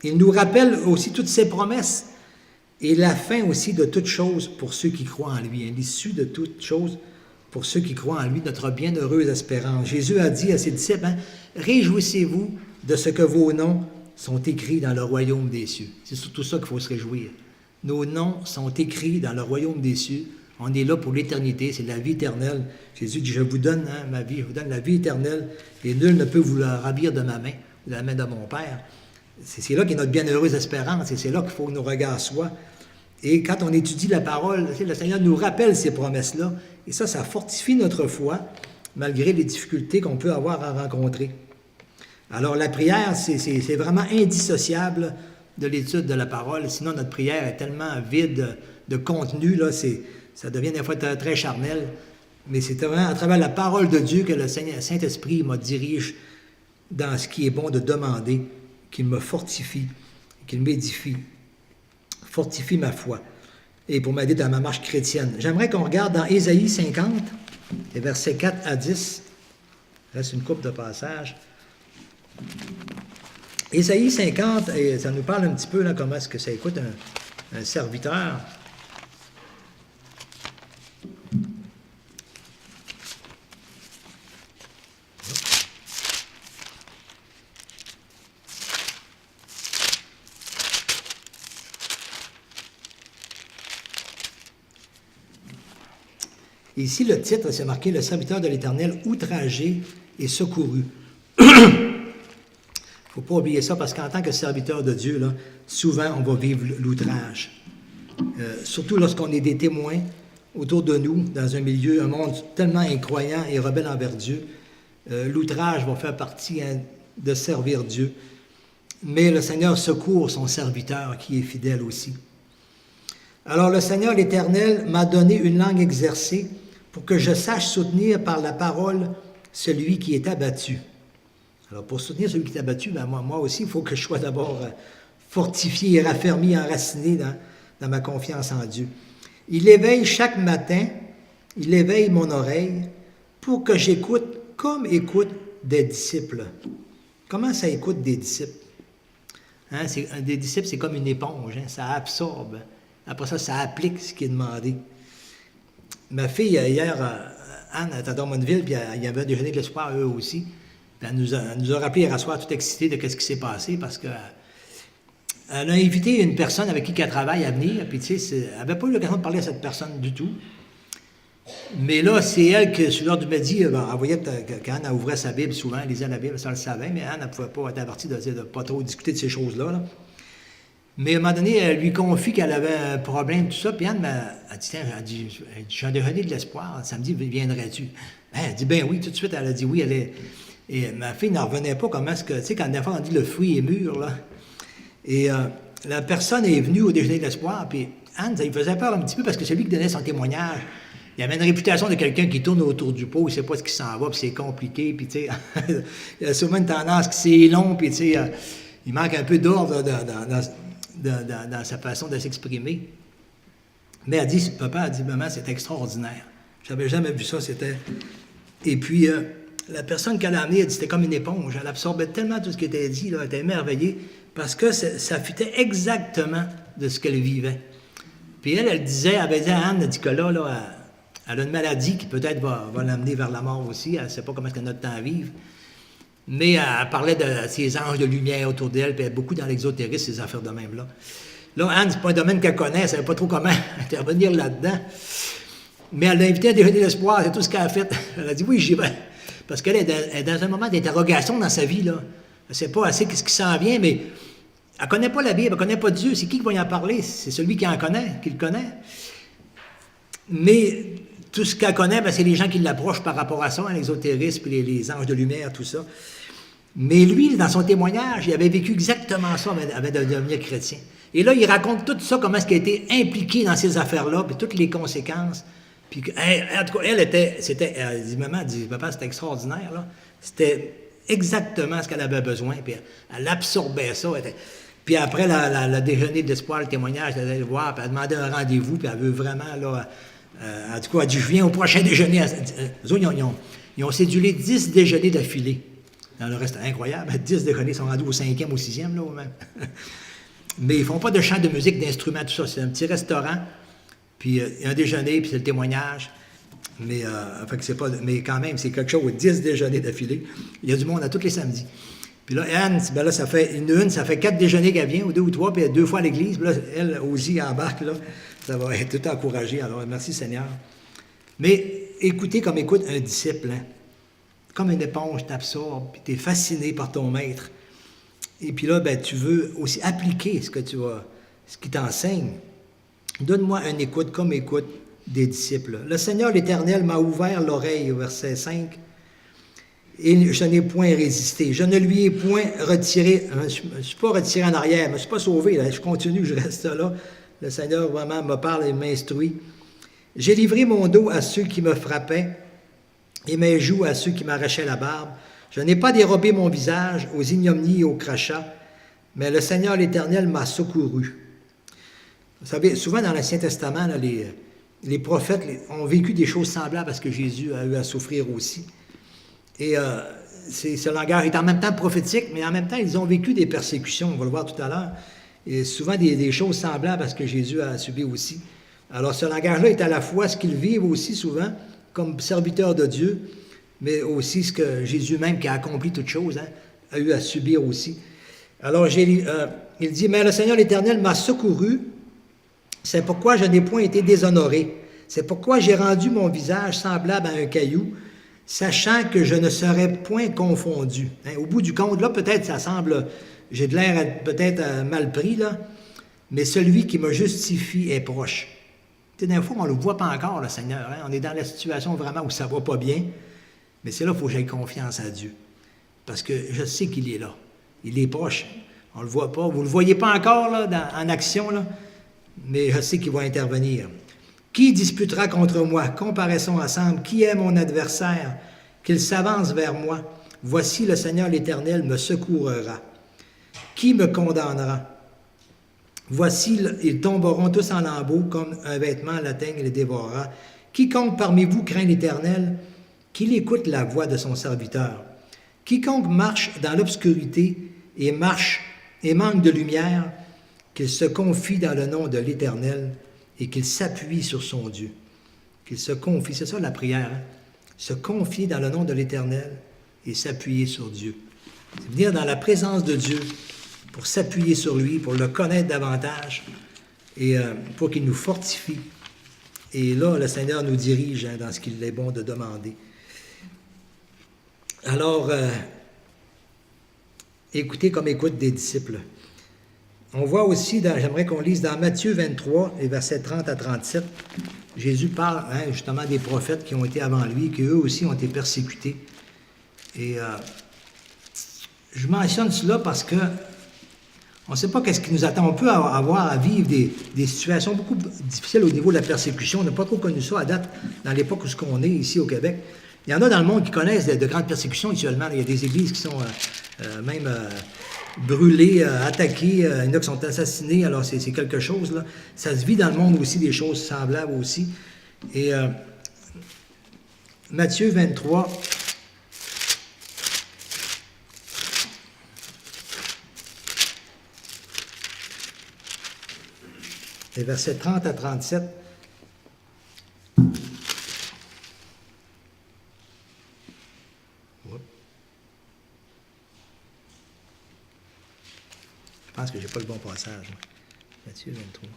Speaker 1: il nous rappelle aussi toutes ses promesses et la fin aussi de toutes choses pour ceux qui croient en lui. L'issue de toutes choses pour ceux qui croient en lui, notre bienheureuse espérance. Jésus a dit à ses disciples, réjouissez-vous de ce que vos noms sont écrits dans le royaume des cieux. C'est surtout ça qu'il faut se réjouir. Nos noms sont écrits dans le royaume des cieux. On est là pour l'éternité, c'est la vie éternelle. Jésus dit, je vous donne ma vie, je vous donne la vie éternelle et nul ne peut vous la ravir de ma main, de la main de mon Père. C'est là qu'est notre bienheureuse espérance et c'est là qu'il faut que nos regards soient. Et quand on étudie la parole, le Seigneur nous rappelle ces promesses-là. Et ça fortifie notre foi, malgré les difficultés qu'on peut avoir à rencontrer. Alors la prière, c'est vraiment indissociable de l'étude de la parole. Sinon, notre prière est tellement vide de contenu, là, ça devient des fois très charnel. Mais c'est vraiment à travers la parole de Dieu que le Saint-Esprit me dirige dans ce qui est bon de demander, qu'il me fortifie, qu'il m'édifie, fortifie ma foi, et pour m'aider dans ma marche chrétienne. J'aimerais qu'on regarde dans Ésaïe 50, les versets 4 à 10. Il reste une couple de passages. Ésaïe 50, et ça nous parle un petit peu, là, comment est-ce que ça écoute un serviteur. Ici, le titre, c'est marqué « Le serviteur de l'Éternel, outragé et secouru ». Il ne faut pas oublier ça, parce qu'en tant que serviteur de Dieu, là, souvent, on va vivre l'outrage. Surtout lorsqu'on est des témoins autour de nous, dans un milieu, un monde tellement incroyant et rebelle envers Dieu. L'outrage va faire partie de servir Dieu. Mais le Seigneur secourt son serviteur, qui est fidèle aussi. Alors, le Seigneur l'Éternel m'a donné une langue exercée pour que je sache soutenir par la parole celui qui est abattu. Alors, pour soutenir celui qui est abattu, ben moi aussi, il faut que je sois d'abord fortifié, raffermi, enraciné dans ma confiance en Dieu. Il éveille chaque matin, il éveille mon oreille pour que j'écoute comme écoutent des disciples. Comment ça écoute des disciples? Hein, des disciples, c'est comme une éponge, hein, ça absorbe. Après ça, ça applique ce qui est demandé. Ma fille, hier, Anne, elle était à Drummondville, puis il y avait un déjeuner de l'espoir, eux aussi. Puis elle nous a rappelé hier soir, tout excitée de ce qui s'est passé, parce que elle a invité une personne avec qui elle travaille à venir, puis tu sais, elle n'avait pas eu l'occasion de parler à cette personne du tout. Mais là, c'est elle que, sur l'heure du midi, elle voyait quand Anne ouvrait sa Bible, souvent, elle lisait la Bible, ça elle le savait, mais Anne ne pouvait pas être avertie de ne pas trop discuter de ces choses-là. Là. Mais à un moment donné, elle lui confie qu'elle avait un problème, tout ça, puis Anne a dit, tiens, j'ai un déjeuner de l'espoir, samedi, viendrais-tu? Elle dit, ben oui, tout de suite, elle a dit oui, et ma fille n'en revenait pas, comment est-ce que, tu sais, quand des fois on dit le fruit est mûr, là, et la personne est venue au déjeuner de l'espoir, puis Anne, ça lui faisait peur un petit peu, parce que c'est lui qui donnait son témoignage. Il avait une réputation de quelqu'un qui tourne autour du pot, il ne sait pas ce qui s'en va, puis c'est compliqué, puis tu sais, il a souvent une tendance que c'est long, puis tu sais, il manque un peu d'ordre dans sa façon de s'exprimer. Mais elle dit, papa a dit, maman, c'est extraordinaire. Je n'avais jamais vu ça, c'était... Et puis, la personne qu'elle a amenée, elle dit, c'était comme une éponge. Elle absorbait tellement tout ce qui était dit, là, elle était émerveillée, parce que ça fitait exactement de ce qu'elle vivait. Puis elle avait dit à Anne, Nicolas, là, elle a une maladie qui peut-être va l'amener vers la mort aussi. Elle ne sait pas comment est-ce qu'elle a notre temps à vivre. Mais elle parlait de ces anges de lumière autour d'elle, puis elle est beaucoup dans l'exotérisme, ces affaires de même-là. Là, Anne, c'est pas un domaine qu'elle connaît, elle ne savait pas trop comment intervenir là-dedans. Mais elle l'a invitée à déjeuner l'espoir, c'est tout ce qu'elle a fait. Elle a dit, oui, j'y vais. Parce qu'elle est dans un moment d'interrogation dans sa vie, là. Elle ne sait pas assez ce qui s'en vient, mais elle ne connaît pas la Bible, elle ne connaît pas Dieu. C'est qui va y en parler? C'est celui qui en connaît, qui le connaît. Mais tout ce qu'elle connaît, c'est les gens qui l'approchent par rapport à ça, hein, l'exotérisme, puis les anges de lumière, tout ça. Mais lui, dans son témoignage, il avait vécu exactement ça avant de devenir chrétien. Et là, il raconte tout ça, comment est-ce qu'il a été impliqué dans ces affaires-là, puis toutes les conséquences. Puis, en tout cas, elle dit, maman, elle dit, papa, c'était extraordinaire, là. C'était exactement ce qu'elle avait besoin, puis elle absorbait ça. Puis après le déjeuner de l'espoir, le témoignage, elle allait le voir, puis elle demandait un rendez-vous, puis elle veut vraiment, là, en tout cas, elle dit, je viens au prochain déjeuner. Eux autres, ils ont cédulé 10 déjeuners d'affilée. Dans le reste, incroyable, 10 déjeuners sont rendus au 5e, au 6e, là, même. Mais ils ne font pas de chant de musique, d'instruments, tout ça. C'est un petit restaurant, puis un déjeuner, puis c'est le témoignage. Mais, mais quand même, c'est quelque chose, 10 déjeuners d'affilée. Il y a du monde à tous les samedis. Puis là, Anne, ben là, ça fait 4 déjeuners qu'elle vient, ou 2 ou 3, puis 2 fois à l'église. Puis là, elle aussi embarque, là. Ça va être tout encouragé. Alors, merci Seigneur. Mais écoutez comme écoute un disciple, hein. Comme une éponge, t'absorbe, puis tu es fasciné par ton maître. Et puis là, ben, tu veux aussi appliquer ce qu'il t'enseigne. Donne-moi une écoute comme écoute des disciples. Le Seigneur l'Éternel m'a ouvert l'oreille, au verset 5, et je n'ai point résisté. Je ne lui ai point retiré, je ne suis pas retiré en arrière, je ne me suis pas sauvé, là, je continue, je reste là. Le Seigneur vraiment me parle et m'instruit. J'ai livré mon dos à ceux qui me frappaient, et mes joues à ceux qui m'arrachaient la barbe. Je n'ai pas dérobé mon visage aux ignominies et aux crachats, mais le Seigneur l'Éternel m'a secouru. Vous savez, souvent dans l'Ancien Testament, là, les prophètes ont vécu des choses semblables à ce que Jésus a eu à souffrir aussi. Et ce langage est en même temps prophétique, mais en même temps, ils ont vécu des persécutions, on va le voir tout à l'heure. et souvent des choses semblables à ce que Jésus a subi aussi. Alors ce langage-là est à la fois ce qu'il vit aussi souvent comme serviteur de Dieu, mais aussi ce que Jésus même, qui a accompli toutes choses, hein, a eu à subir aussi. Alors il dit, « Mais le Seigneur l'Éternel m'a secouru, c'est pourquoi je n'ai point été déshonoré. C'est pourquoi j'ai rendu mon visage semblable à un caillou, sachant que je ne serai point confondu. » Hein, au bout du compte, là, peut-être ça semble, j'ai de l'air peut-être mal pris, là, mais celui qui me justifie est proche. Tu sais, des fois, on ne le voit pas encore, le Seigneur. Hein? On est dans la situation vraiment où ça ne va pas bien, mais c'est là qu'il faut que j'aie confiance à Dieu. Parce que je sais qu'il est là. Il est proche. On ne le voit pas. Vous ne le voyez pas encore là, en action, là, mais je sais qu'il va intervenir. Qui disputera contre moi? Comparaissons ensemble. Qui est mon adversaire? Qu'il s'avance vers moi. Voici le Seigneur l'Éternel me secourra. Qui me condamnera? Voici, ils tomberont tous en lambeaux, comme un vêtement l'atteigne et les dévorera. Quiconque parmi vous craint l'Éternel, qu'il écoute la voix de son serviteur. Quiconque marche dans l'obscurité et manque de lumière, qu'il se confie dans le nom de l'Éternel et qu'il s'appuie sur son Dieu. Qu'il se confie, c'est ça la prière, hein? Se confier dans le nom de l'Éternel et s'appuyer sur Dieu. C'est venir dans la présence de Dieu pour s'appuyer sur lui, pour le connaître davantage et pour qu'il nous fortifie. Et là, le Seigneur nous dirige hein, dans ce qu'il est bon de demander. Alors, écoutez comme écoute des disciples. On voit aussi, j'aimerais qu'on lise dans Matthieu 23, les versets 30 à 37, Jésus parle hein, justement des prophètes qui ont été avant lui, qui eux aussi ont été persécutés. Et je mentionne cela parce que on ne sait pas qu'est-ce qui nous attend. On peut avoir à vivre des situations beaucoup difficiles au niveau de la persécution. On n'a pas trop connu ça à date dans l'époque où on est ici au Québec. Il y en a dans le monde qui connaissent de grandes persécutions actuellement. Il y a des églises qui sont même brûlées, attaquées, il y en a qui sont assassinés. Alors c'est quelque chose. Là. Ça se vit dans le monde aussi, des choses semblables aussi. Et Matthieu 23... les versets 30 à 37. Je pense que je n'ai pas le bon passage. Matthieu 23.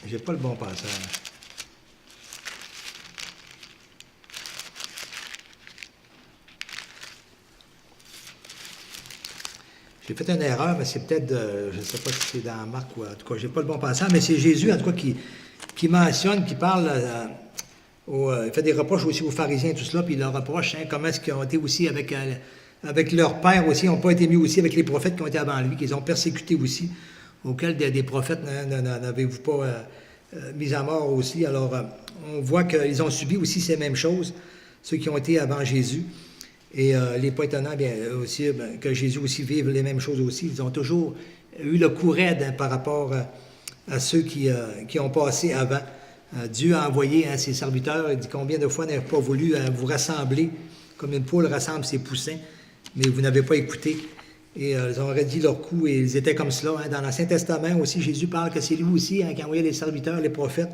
Speaker 1: Je n'ai pas le bon passage. J'ai fait une erreur, mais c'est peut-être, je ne sais pas si c'est dans Marc ou en tout cas, je n'ai pas le bon passage, mais c'est Jésus, en tout cas, qui mentionne, qui parle, il fait des reproches aussi aux pharisiens, tout cela, puis il leur reproche comment est-ce qu'ils ont été aussi avec leur père aussi, n'ont pas été mis aussi avec les prophètes qui ont été avant lui, qu'ils ont persécuté aussi, auxquels des prophètes n'avez-vous pas mis à mort aussi. Alors, on voit qu'ils ont subi aussi ces mêmes choses, ceux qui ont été avant Jésus. Et il n'est pas étonnant bien, aussi, que Jésus aussi vive les mêmes choses aussi. Ils ont toujours eu le coup raide hein, par rapport à ceux qui ont passé avant. Dieu a envoyé ses serviteurs, il dit combien de fois n'avez pas voulu vous rassembler, comme une poule rassemble ses poussins, mais vous n'avez pas écouté. Et ils ont redit leur coup et ils étaient comme cela. Hein. Dans l'Ancien Testament aussi, Jésus parle que c'est lui aussi qui a envoyé les serviteurs, les prophètes,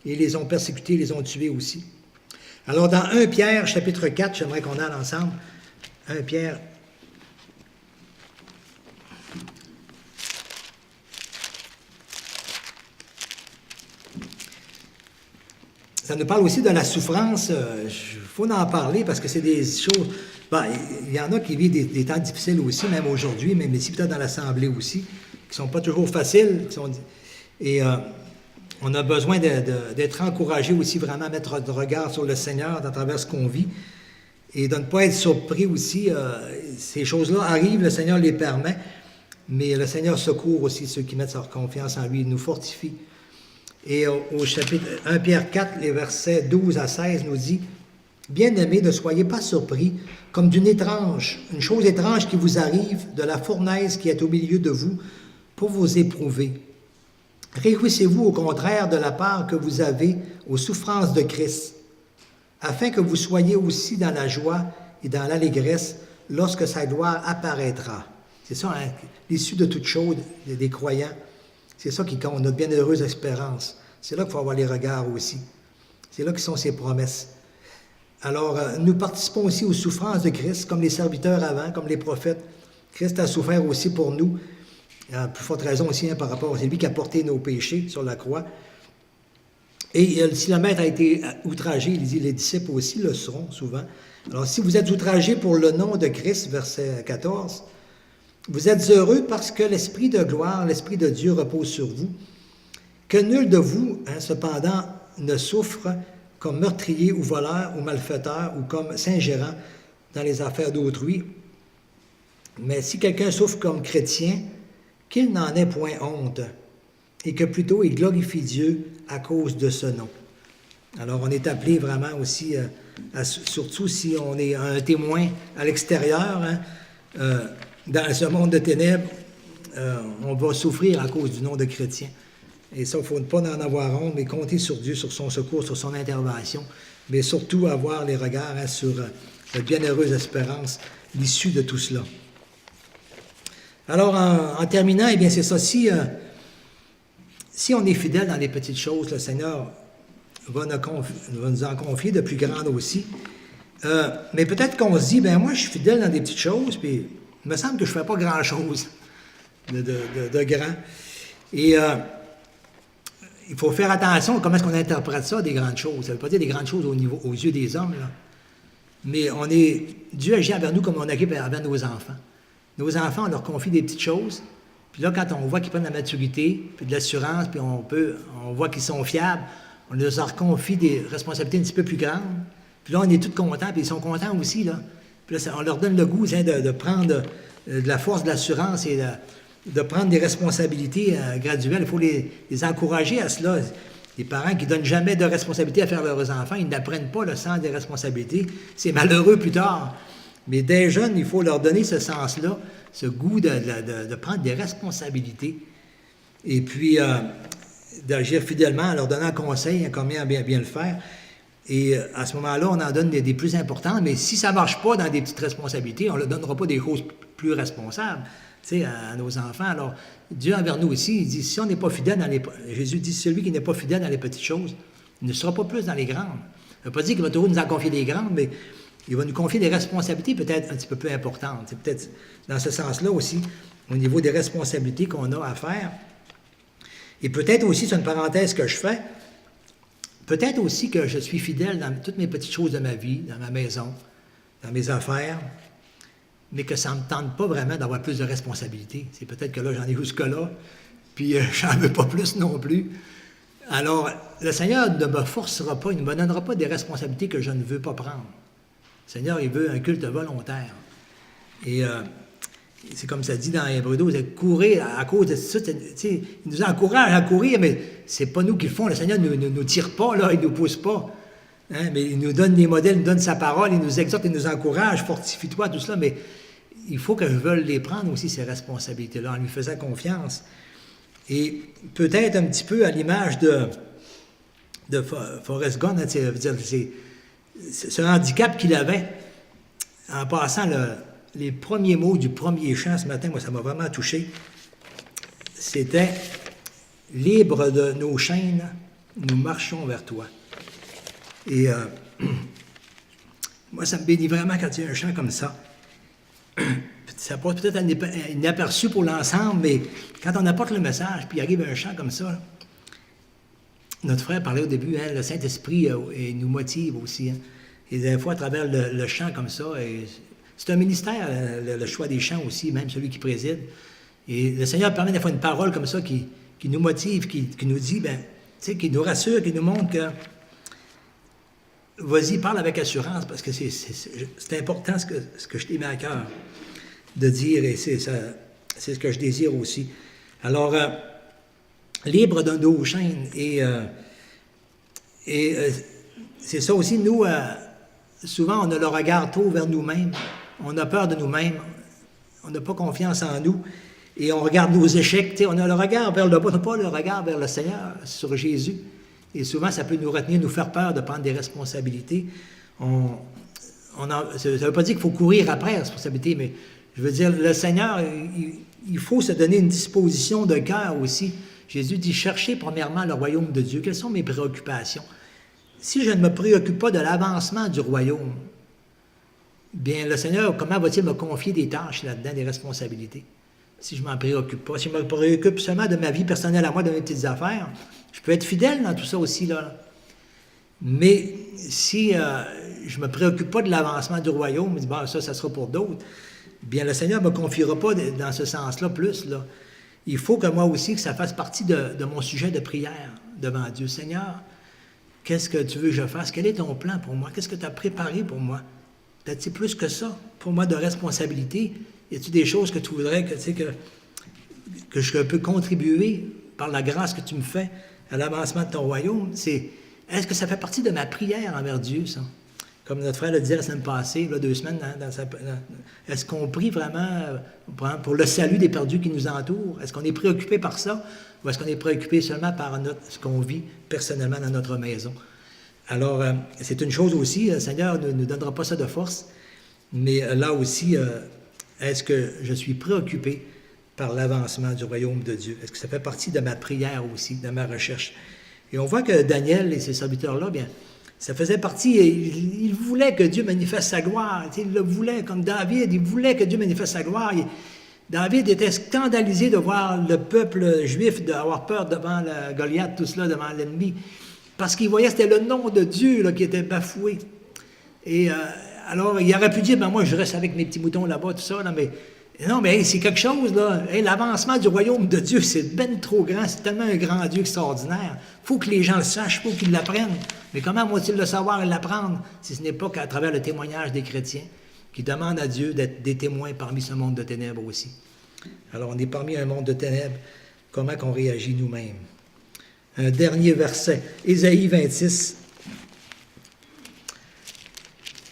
Speaker 1: et ils les ont persécutés, ils les ont tués aussi. Alors, dans 1 Pierre, chapitre 4, j'aimerais qu'on aille ensemble. 1 Pierre. Ça nous parle aussi de la souffrance. Il faut en parler parce que c'est des choses... il y en a qui vivent des temps difficiles aussi, même aujourd'hui, même ici, peut-être dans l'Assemblée aussi, qui ne sont pas toujours faciles. On a besoin d'être encouragé aussi, vraiment à mettre de regard sur le Seigneur à travers ce qu'on vit et de ne pas être surpris aussi. Ces choses-là arrivent, le Seigneur les permet, mais le Seigneur secourt aussi ceux qui mettent leur confiance en lui, il nous fortifie. Et au chapitre 1 Pierre 4, les versets 12 à 16 nous dit « Bien-aimés, ne soyez pas surpris comme une chose étrange qui vous arrive de la fournaise qui est au milieu de vous pour vous éprouver. Réjouissez-vous au contraire de la part que vous avez aux souffrances de Christ, afin que vous soyez aussi dans la joie et dans l'allégresse lorsque sa gloire apparaîtra. C'est ça, hein, l'issue de toute chose des croyants. C'est ça qui compte, notre bienheureuse espérance. C'est là qu'il faut avoir les regards aussi. C'est là que sont ses promesses. Alors, nous participons aussi aux souffrances de Christ, comme les serviteurs avant, comme les prophètes. Christ a souffert aussi pour nous, à plus forte raison aussi, hein, par rapport à lui qui a porté nos péchés sur la croix. Et si le maître a été outragé, il dit, les disciples aussi le seront souvent. Alors, si vous êtes outragés pour le nom de Christ, verset 14, vous êtes heureux parce que l'Esprit de gloire, l'Esprit de Dieu repose sur vous. Que nul de vous, hein, cependant, ne souffre comme meurtrier ou voleur ou malfaiteur ou comme s'ingérant dans les affaires d'autrui. Mais si quelqu'un souffre comme chrétien, qu'il n'en ait point honte, et que plutôt il glorifie Dieu à cause de ce nom. Alors on est appelé vraiment aussi, surtout si on est un témoin à l'extérieur, hein, dans ce monde de ténèbres, on va souffrir à cause du nom de chrétien. Et ça, il ne faut pas en avoir honte, mais compter sur Dieu, sur son secours, sur son intervention, mais surtout avoir les regards, hein, sur la bienheureuse espérance, l'issue de tout cela. Alors, en terminant, eh bien, c'est ça. Si on est fidèle dans les petites choses, le Seigneur va nous en confier de plus grandes aussi. Mais peut-être qu'on se dit, ben moi, je suis fidèle dans des petites choses, puis il me semble que je ne fais pas grand-chose de grand. Et il faut faire attention à comment est-ce qu'on interprète ça, des grandes choses. Ça ne veut pas dire des grandes choses aux yeux des hommes, là. Mais Dieu agit envers nous comme on agit envers nos enfants. Nos enfants, on leur confie des petites choses. Puis là, quand on voit qu'ils prennent de la maturité, puis de l'assurance, puis on voit qu'ils sont fiables, on leur confie des responsabilités un petit peu plus grandes. Puis là, on est tous contents, puis ils sont contents aussi, là. Puis là, on leur donne le goût, hein, de prendre de la force, de l'assurance et de prendre des responsabilités graduelles. Il faut les encourager à cela. Les parents qui ne donnent jamais de responsabilités à faire leurs enfants, ils n'apprennent pas le sens des responsabilités. C'est malheureux plus tard. Mais dès jeunes, il faut leur donner ce sens-là, ce goût de prendre des responsabilités. Et puis, d'agir fidèlement en leur donnant conseil, hein, comment bien le faire. Et à ce moment-là, on en donne des plus importantes. Mais si ça ne marche pas dans des petites responsabilités, on ne leur donnera pas des choses plus responsables, tu sais, à nos enfants. Alors, Dieu envers nous aussi, il dit, si on n'est pas fidèle dans les... Jésus dit, celui qui n'est pas fidèle dans les petites choses, il ne sera pas plus dans les grandes. Ça ne veut pas dire qu'il va toujours nous en confier des grandes, mais il va nous confier des responsabilités peut-être un petit peu plus importantes. C'est peut-être dans ce sens-là aussi, au niveau des responsabilités qu'on a à faire. Et peut-être aussi, c'est une parenthèse que je fais, peut-être aussi que je suis fidèle dans toutes mes petites choses de ma vie, dans ma maison, dans mes affaires, mais que ça ne me tente pas vraiment d'avoir plus de responsabilités. C'est peut-être que là, j'en ai jusque-là, puis j'en veux pas plus non plus. Alors, le Seigneur ne me forcera pas, il ne me donnera pas des responsabilités que je ne veux pas prendre. Le Seigneur, il veut un culte volontaire. Et c'est comme ça dit dans Hébreux 12, courir à cause de ça. Il nous encourage à courir, mais c'est pas nous qui le font. Le Seigneur ne nous tire pas, là, il ne nous pousse pas. Hein, mais il nous donne des modèles, il nous donne sa parole, il nous exhorte, il nous encourage, fortifie-toi, tout cela. Mais il faut que je veuille les prendre aussi, ces responsabilités-là, en lui faisant confiance. Et peut-être un petit peu à l'image de Forrest Gump, hein, c'est ce handicap qu'il avait, en passant les premiers mots du premier chant ce matin, moi, ça m'a vraiment touché. C'était « Libre de nos chaînes, nous marchons vers toi ». Et moi, ça me bénit vraiment quand il y a un chant comme ça. Ça passe peut-être inaperçu pour l'ensemble, mais quand on apporte le message, puis il arrive un chant comme ça, là, notre frère parlait au début, hein, le Saint-Esprit nous motive aussi. Hein, et des fois, à travers le chant comme ça, c'est un ministère, le choix des chants aussi, même celui qui préside. Et le Seigneur permet des fois une parole comme ça qui nous motive, qui nous dit, ben, tu sais, qui nous rassure, qui nous montre que vas-y, parle avec assurance, parce que c'est important ce que je t'ai mis à cœur de dire, et c'est ce que je désire aussi. Alors, libre de nos chaînes, et c'est ça aussi, nous, souvent, on a le regard trop vers nous-mêmes, on a peur de nous-mêmes, on n'a pas confiance en nous, et on regarde nos échecs, on a le regard vers le bas, on n'a pas le regard vers le Seigneur, sur Jésus. Et souvent, ça peut nous retenir, nous faire peur de prendre des responsabilités. On ça ne veut pas dire qu'il faut courir après la responsabilité, mais je veux dire, le Seigneur, il faut se donner une disposition de cœur aussi. Jésus dit, cherchez premièrement le royaume de Dieu. Quelles sont mes préoccupations? Si je ne me préoccupe pas de l'avancement du royaume, bien, le Seigneur, comment va-t-il me confier des tâches là-dedans, des responsabilités? Si je ne m'en préoccupe pas, si je me préoccupe seulement de ma vie personnelle à moi, de mes petites affaires, je peux être fidèle dans tout ça aussi, là. Mais si je ne me préoccupe pas de l'avancement du royaume, je dis, bon, ça sera pour d'autres, bien, le Seigneur ne me confiera pas dans ce sens-là plus, là. Il faut que moi aussi, que ça fasse partie de mon sujet de prière devant Dieu. Seigneur, qu'est-ce que tu veux que je fasse? Quel est ton plan pour moi? Qu'est-ce que tu as préparé pour moi? Peut-être plus que ça, pour moi, de responsabilité. Y a-t-il des choses que tu voudrais que je peux contribuer par la grâce que tu me fais à l'avancement de ton royaume? Est-ce que ça fait partie de ma prière envers Dieu, ça? Comme notre frère le disait la semaine passée, là, 2 semaines, est-ce qu'on prie vraiment pour le salut des perdus qui nous entourent? Est-ce qu'on est préoccupé par ça? Ou est-ce qu'on est préoccupé seulement par ce qu'on vit personnellement dans notre maison? Alors, c'est une chose aussi, le Seigneur ne nous donnera pas ça de force, mais là aussi, est-ce que je suis préoccupé par l'avancement du royaume de Dieu? Est-ce que ça fait partie de ma prière aussi, de ma recherche? Et on voit que Daniel et ses serviteurs-là, bien, ça faisait partie, il voulait que Dieu manifeste sa gloire. Il le voulait, comme David, il voulait que Dieu manifeste sa gloire. David était scandalisé de voir le peuple juif avoir peur devant la Goliath, tout cela, devant l'ennemi, parce qu'il voyait que c'était le nom de Dieu là, qui était bafoué. Et alors, il aurait pu dire, ben moi, je reste avec mes petits moutons là-bas, tout ça, là, mais non, mais hey, c'est quelque chose, là. Hey, l'avancement du royaume de Dieu, c'est ben trop grand, c'est tellement un grand Dieu extraordinaire. Il faut que les gens le sachent, il faut qu'ils l'apprennent. Mais comment vont-ils le savoir et l'apprendre si ce n'est pas qu'à travers le témoignage des chrétiens qui demandent à Dieu d'être des témoins parmi ce monde de ténèbres aussi? Alors, on est parmi un monde de ténèbres. Comment qu'on réagit nous-mêmes? Un dernier verset, Ésaïe 26,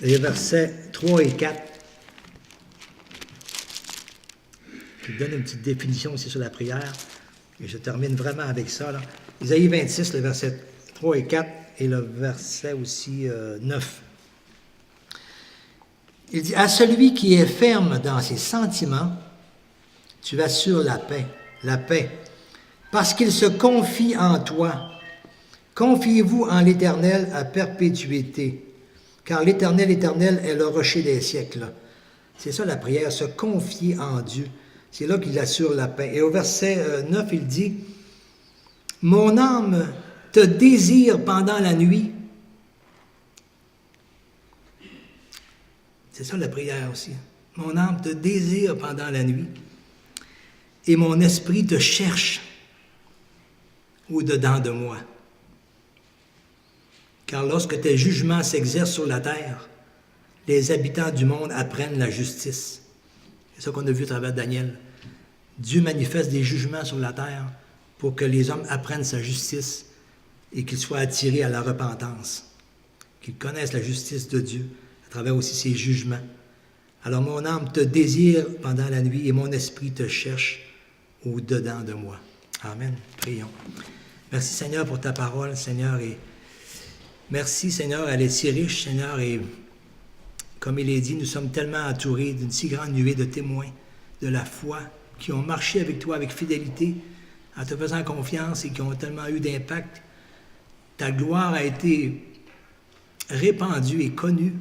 Speaker 1: les versets 3 et 4. Je donne une petite définition aussi sur la prière. Et je termine vraiment avec ça. Là. Ésaïe 26, les versets 3 et 4, et le verset aussi 9. Il dit, « À celui qui est ferme dans ses sentiments, tu assures la paix, parce qu'il se confie en toi. Confiez-vous en l'Éternel à perpétuité, car l'Éternel est le rocher des siècles. » C'est ça la prière, se confier en Dieu. C'est là qu'il assure la paix. Et au verset 9, il dit, « Mon âme te désire pendant la nuit. » C'est ça la prière aussi. « Mon âme te désire pendant la nuit. Et mon esprit te cherche au-dedans de moi. Car lorsque tes jugements s'exercent sur la terre, les habitants du monde apprennent la justice. » C'est ça qu'on a vu à travers Daniel. Dieu manifeste des jugements sur la terre pour que les hommes apprennent sa justice et qu'ils soient attirés à la repentance, qu'ils connaissent la justice de Dieu à travers aussi ses jugements. Alors mon âme te désire pendant la nuit et mon esprit te cherche au-dedans de moi. Amen. Prions. Merci Seigneur pour ta parole, Seigneur, et merci Seigneur, elle est si riche, Seigneur, et comme il est dit, nous sommes tellement entourés d'une si grande nuée de témoins de la foi qui ont marché avec toi avec fidélité, en te faisant confiance et qui ont tellement eu d'impact. Ta gloire a été répandue et connue.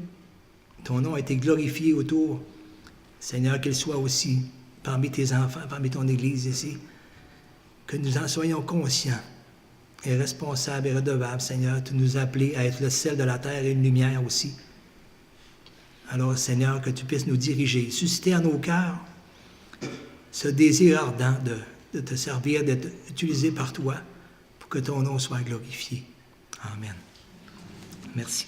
Speaker 1: Ton nom a été glorifié autour. Seigneur, qu'il soit aussi parmi tes enfants, parmi ton Église ici, que nous en soyons conscients et responsables et redevables, Seigneur. Tu nous as appelés à être le sel de la terre et une lumière aussi. Alors, Seigneur, que tu puisses nous diriger, susciter en nos cœurs ce désir ardent de te servir, d'être utilisé par toi pour que ton nom soit glorifié. Amen. Merci.